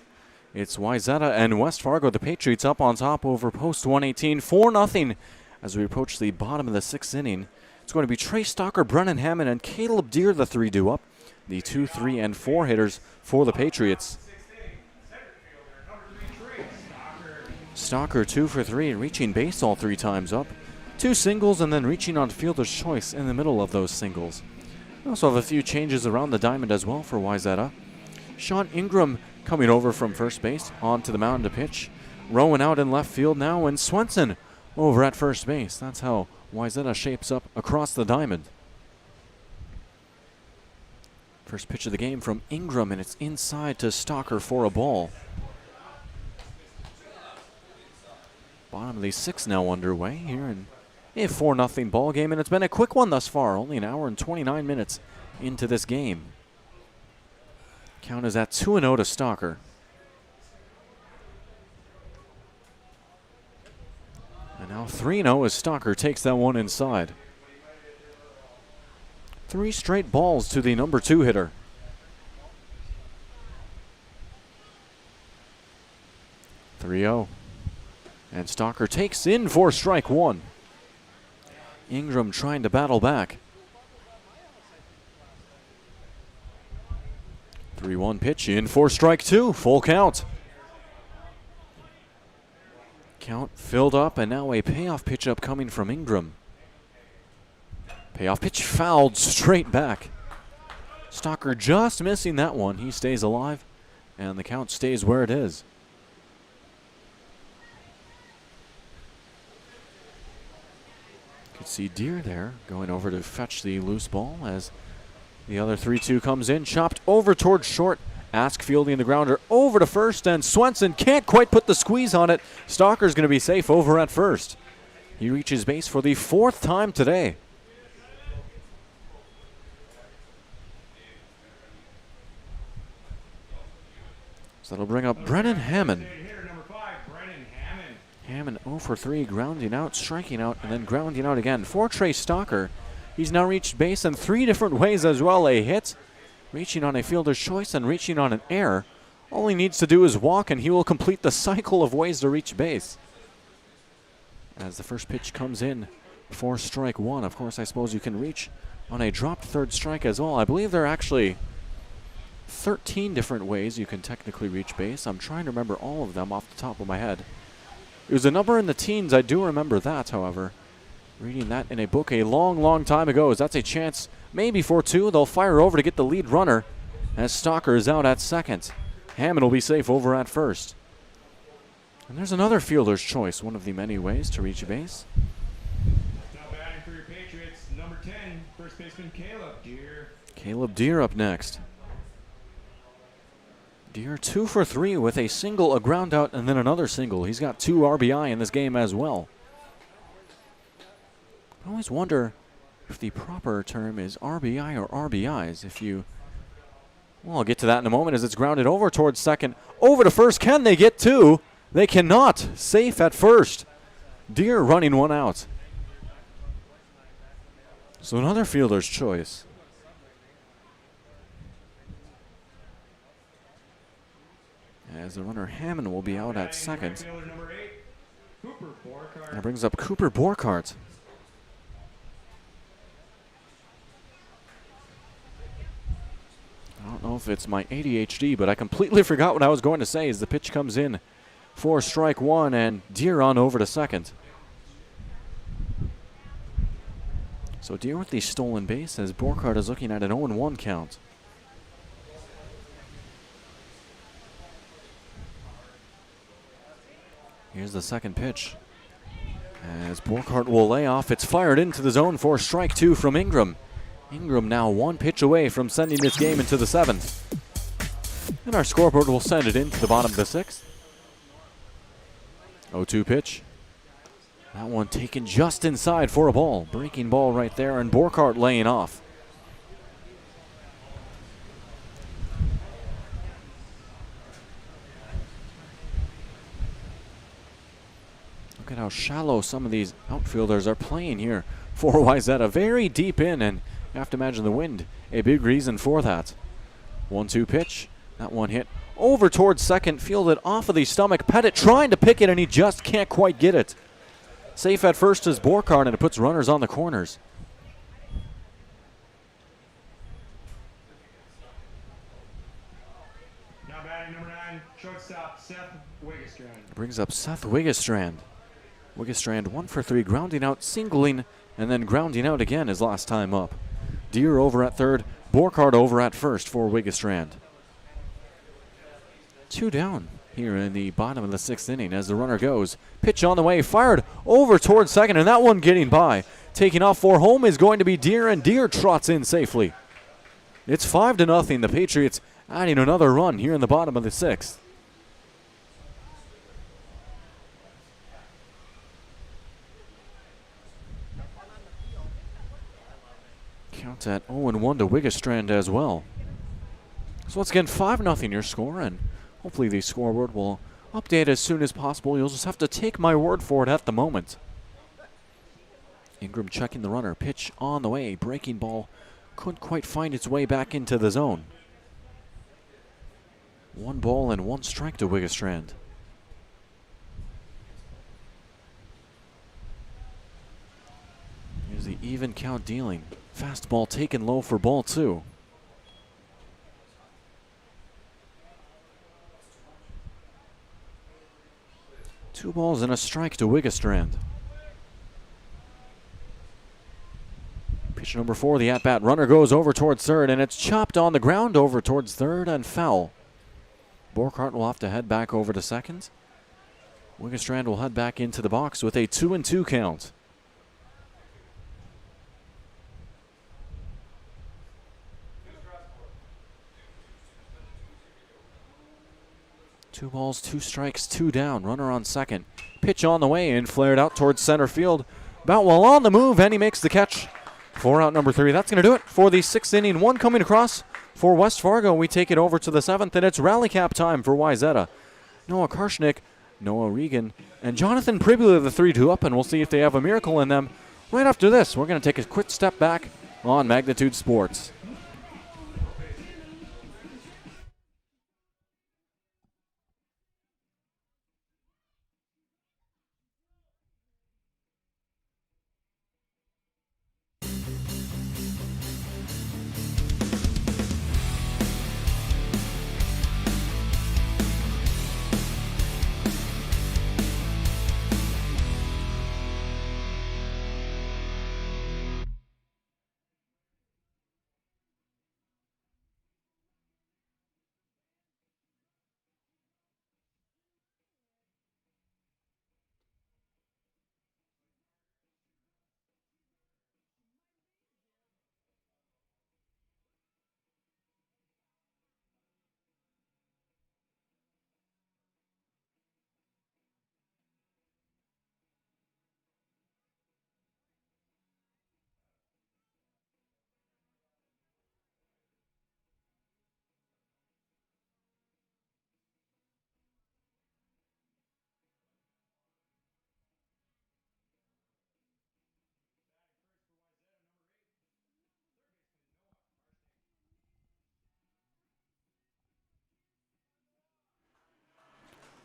[SPEAKER 2] It's Wayzata and West Fargo, the Patriots, up on top over post 118, 4-0 as we approach the bottom of the 6th inning. It's going to be Trey Stalker, Brennan Hammond, and Caleb Deere, the 3 due up, the 2, 3, and 4 hitters for the Patriots. Stalker 2 for 3, reaching base all 3 times up. 2 singles and then reaching on fielder's choice in the middle of those singles. We also have a few changes around the diamond as well for Wayzata. Sean Ingram coming over from first base onto the mound to pitch. Rowan out in left field now, and Swenson over at first base. That's how Wayzata shapes up across the diamond. First pitch of the game from Ingram, and it's inside to Stalker for a ball. Bottom of the 6th now underway here in a 4-0 ball game, and it's been a quick one thus far. Only an hour and 29 minutes into this game. Count is at 2-0 to Stalker. And now 3-0 as Stalker takes that one inside. 3 straight balls to the number 2 hitter. (3-0). And Stalker takes in for strike 1. Ingram trying to battle back. 3-1 pitch in for strike 2. Full count. Count filled up, and now a payoff pitch up coming from Ingram. Payoff pitch fouled straight back. Stalker just missing that one. He stays alive, and the count stays where it is. Could see Deere there going over to fetch the loose ball as the other 3-2 comes in, chopped over towards short. Ask fielding the grounder over to first, and Swenson can't quite put the squeeze on it. Stalker's going to be safe over at first. He reaches base for the 4th time today. So that'll bring up Brennan Hammond. Hammond 0 for 3, grounding out, striking out, and then grounding out again. For Trey Stalker, he's now reached base in 3 different ways as well. A hit, reaching on a fielder's choice, and reaching on an error. All he needs to do is walk, and he will complete the cycle of ways to reach base. as the first pitch comes in for strike one. Of course, I suppose you can reach on a dropped third strike as well. I believe there are actually 13 different ways you can technically reach base. I'm trying to remember all of them off the top of my head. It was a number in the teens. I do remember that, however. Reading that in a book a long, long time ago, as that's a chance maybe for two. They'll fire over to get the lead runner as Stalker is out at second. Hammond will be safe over at first. And there's another fielder's choice, one of the many ways to reach base.
[SPEAKER 3] Now batting for your Patriots, number 10, first baseman Caleb Deere.
[SPEAKER 2] Caleb Deere up next. Deere 2 for 3 with a single, a ground out, and then another single. He's got 2 RBI in this game as well. I always wonder if the proper term is RBI or RBIs. Well, I'll get to that in a moment as it's grounded over towards second. Over to first. Can they get 2? They cannot. Safe at first. Deere running 1 out. So another fielder's choice. As the runner Hammond will be out at second. That brings up Cooper Borchardt. I don't know if it's my ADHD, but I completely forgot what I was going to say as the pitch comes in for strike one and Deere on over to second. So Deere with the stolen base as Borchardt is looking at an 0-1 count. Here's the second pitch. As Borchardt will lay off, it's fired into the zone for strike 2 from Ingram. Ingram now 1 pitch away from sending this game into the 7th. And our scoreboard will send it into the bottom of the 6th. 0-2 pitch. That one taken just inside for a ball. Breaking ball right there, and Borchardt laying off. Look at how shallow some of these outfielders are playing here for Wayzata. Very deep in, and you have to imagine the wind a big reason for that. 1-2 pitch. That one hit over towards second, fielded off of the stomach. Pettit trying to pick it, and he just can't quite get it. Safe at first is Borchardt, and it puts runners on the corners.
[SPEAKER 3] Now batting number 9, shortstop Seth Wiggestrand.
[SPEAKER 2] Brings up Seth Wiggestrand. Wiggestrand 1 for 3, grounding out, singling, and then grounding out again his last time up. Deere over at third, Borchardt over at first for Wiggestrand. 2 down here in the bottom of the 6th inning as the runner goes. Pitch on the way, fired over towards second, and that one getting by. Taking off for home is going to be Deere, and Deere trots in safely. It's 5-0. The Patriots adding another run here in the bottom of the 6th. Count at 0-1 to Wiggestrand as well. So once again, 5-0 your score, and hopefully the scoreboard will update as soon as possible. You'll just have to take my word for it at the moment. Ingram checking the runner. Pitch on the way. Breaking ball couldn't quite find its way back into the zone. 1 ball and 1 strike to Wiggestrand. Here's the even count dealing. Fastball taken low for ball 2. Two balls and a strike to Wiggestrand. Pitch number 4, the at-bat. Runner goes over towards third, and it's chopped on the ground over towards third and foul. Borchardt will have to head back over to second. Wiggestrand will head back into the box with a 2-2 count. Two balls, 2 strikes, 2 down. Runner on second. Pitch on the way and flared out towards center field. Boutwell on the move, and he makes the catch for out number 3. That's going to do it for the 6th inning. 1 coming across for West Fargo. We take it over to the 7th, and it's rally cap time for Wayzata. Noah Karshnick, Noah Regan, and Jonathan Pribula, the 3-2 up, and we'll see if they have a miracle in them. Right after this, we're going to take a quick step back on Magnitude Sports.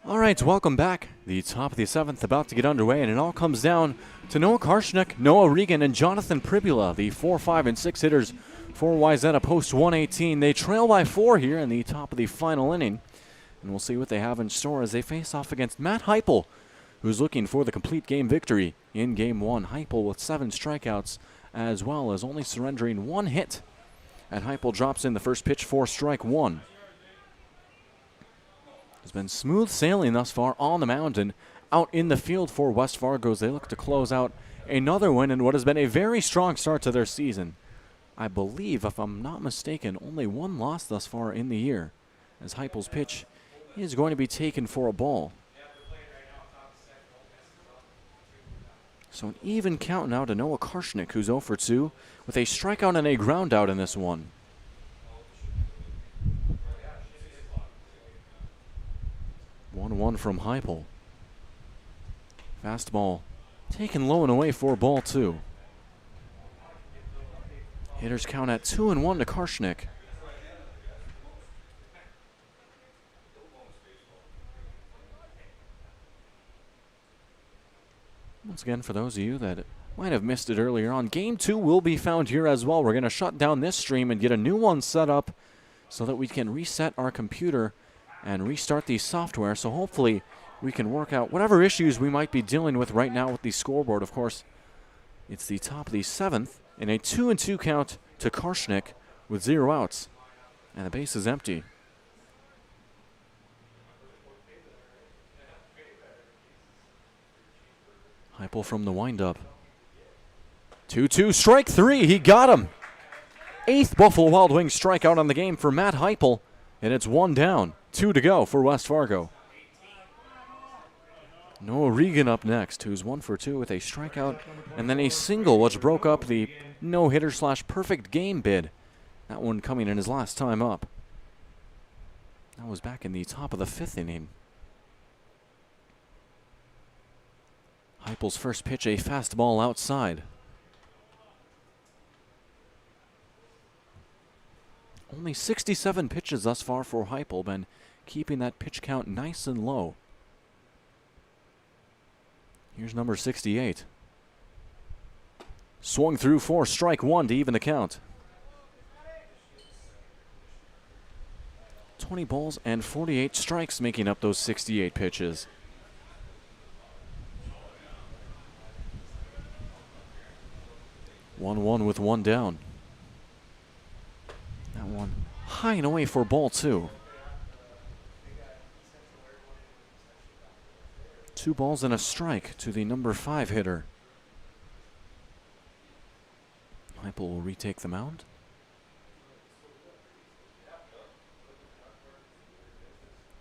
[SPEAKER 2] All right, welcome back. The top of the 7th about to get underway, and it all comes down to Noah Karshnick, Noah Regan, and Jonathan Pribula, the 4, 5, and 6 hitters for Wayzata post 118. They trail by 4 here in the top of the final inning, and we'll see what they have in store as they face off against Matt Heupel, who's looking for the complete game victory in Game 1. Heupel with 7 strikeouts, as well as only surrendering 1 hit. And Heupel drops in the first pitch for strike 1. It's been smooth sailing thus far on the mound and out in the field for West Fargo as they look to close out another win in what has been a very strong start to their season. I believe, if I'm not mistaken, only 1 loss thus far in the year, as Heupel's pitch is going to be taken for a ball. So an even count now to Noah Karshnick, who's 0 for 2, with a strikeout and a ground out in this one. 1-1 from Heupel. Fastball taken low and away for ball 2. Hitters count at 2-1 to Karshnick. Once again, for those of you that might have missed it earlier on, Game 2 will be found here as well. We're going to shut down this stream and get a new one set up so that we can reset our computer and restart the software. So hopefully we can work out whatever issues we might be dealing with right now with the scoreboard. Of course, it's the top of the 7th and a 2-2 count to Karshnick with 0 outs. And the base is empty. Heupel from the windup. 2-2, strike 3. He got him. 8th Buffalo Wild Wings strikeout on the game for Matt Heupel. And it's 1 down, 2 to go for West Fargo. Noah Regan up next, who's 1 for 2 with a strikeout and then a single, which broke up the no-hitter / perfect game bid. That one coming in his last time up. That was back in the top of the 5th inning. Heupel's first pitch, a fastball outside. Only 67 pitches thus far for Heupel, been keeping that pitch count nice and low. Here's number 68. Swung through for strike 1 to even the count. 20 balls and 48 strikes making up those 68 pitches. One with 1 down. That one high and away for ball 2. 2 balls and a strike to the number 5 hitter. Heupel will retake the mound.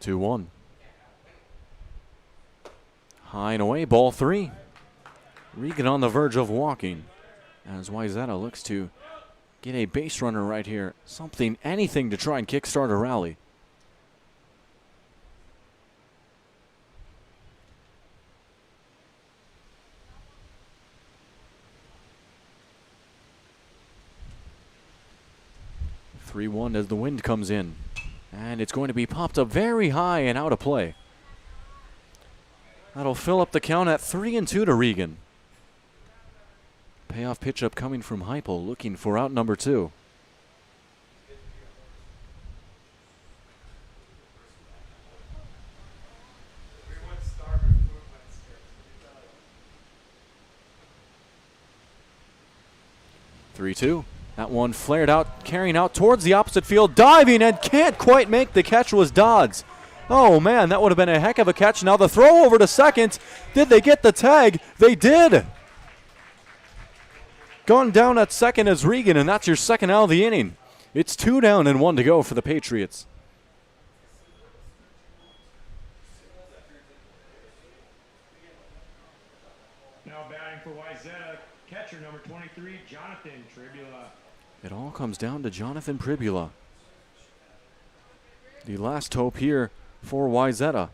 [SPEAKER 2] Two 1. High and away, ball 3. Regan on the verge of walking as Wayzata looks to get a base runner right here. Something, anything to try and kickstart a rally. Three 3-1 as the wind comes in. And it's going to be popped up very high and out of play. That'll fill up the count at 3-2 to Regan. Payoff pitch up coming from Heupel, looking for out number 2. (3-2). That one flared out, carrying out towards the opposite field, diving and can't quite make the catch was Dodds. Oh man, that would have been a heck of a catch. Now the throw over to second. Did they get the tag? They did. Gone down at second is Regan, and that's your second out of the inning. It's 2 down and 1 to go for the Patriots.
[SPEAKER 3] Now batting for Wayzata, catcher number 23, Jonathan Tribula.
[SPEAKER 2] It all comes down to Jonathan Pribula. The last hope here for Wayzata.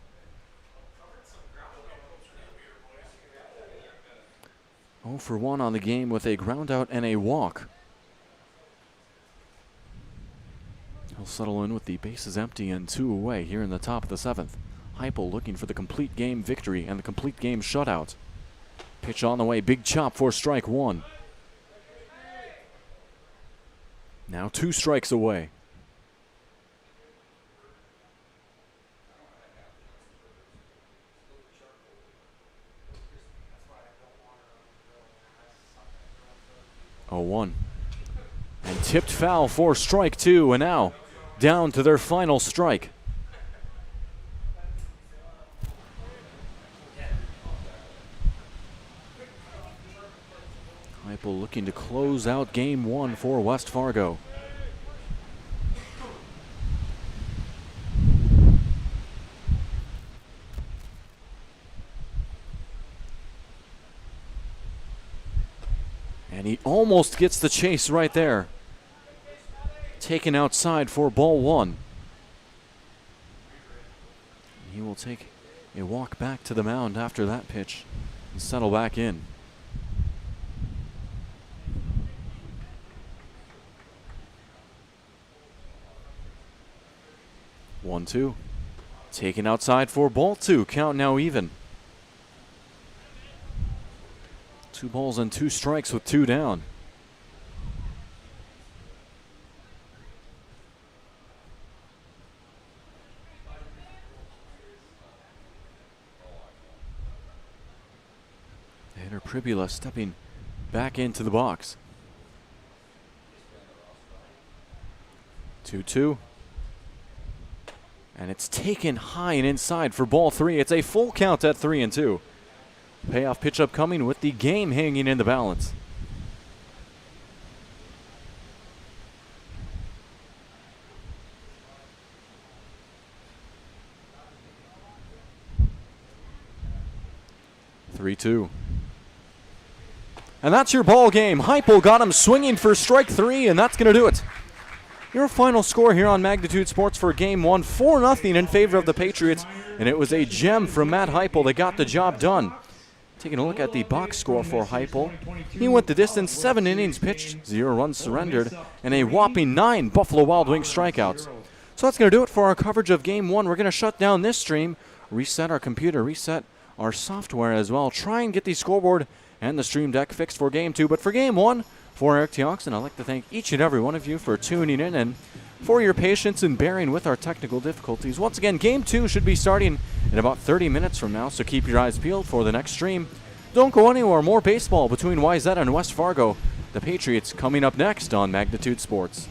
[SPEAKER 2] Oh for 1 on the game with a ground out and a walk. He'll settle in with the bases empty and 2 away here in the top of the 7th. Heupel looking for the complete game victory and the complete game shutout. Pitch on the way, big chop for strike one. Now 2 strikes away. Oh, 1. And tipped foul for strike 2, and now down to their final strike. Heupel looking to close out game 1 for West Fargo. And he almost gets the chase right there. Taken outside for ball 1. He will take a walk back to the mound after that pitch and settle back in. One, 2. Taken outside for ball 2. Count now even. 2 balls and 2 strikes with 2 down. Hitter Pribula stepping back into the box. 2-2. And it's taken high and inside for ball 3. It's a full count at 3-2. Payoff pitch upcoming with the game hanging in the balance. Three-two. And that's your ball game. Heupel got him swinging for strike 3, and that's going to do it. Your final score here on Magnitude Sports for Game 1, 4-0 in favor of the Patriots, and it was a gem from Matt Heupel that got the job done. Taking a look at the box score for Heupel, he went the distance, 7 innings pitched, 0 runs surrendered, and a whopping 9 Buffalo Wild Wings strikeouts. So that's going to do it for our coverage of Game 1. We're going to shut down this stream, reset our computer, reset our software as well, try and get the scoreboard and the stream deck fixed for Game 2. But for Game 1, for Eric Teoxen, I'd like to thank each and every one of you for tuning in and for your patience in bearing with our technical difficulties. Once again, Game 2 should be starting in about 30 minutes from now, so keep your eyes peeled for the next stream. Don't go anywhere. More baseball between Wayzata and West Fargo. The Patriots coming up next on Magnitude Sports.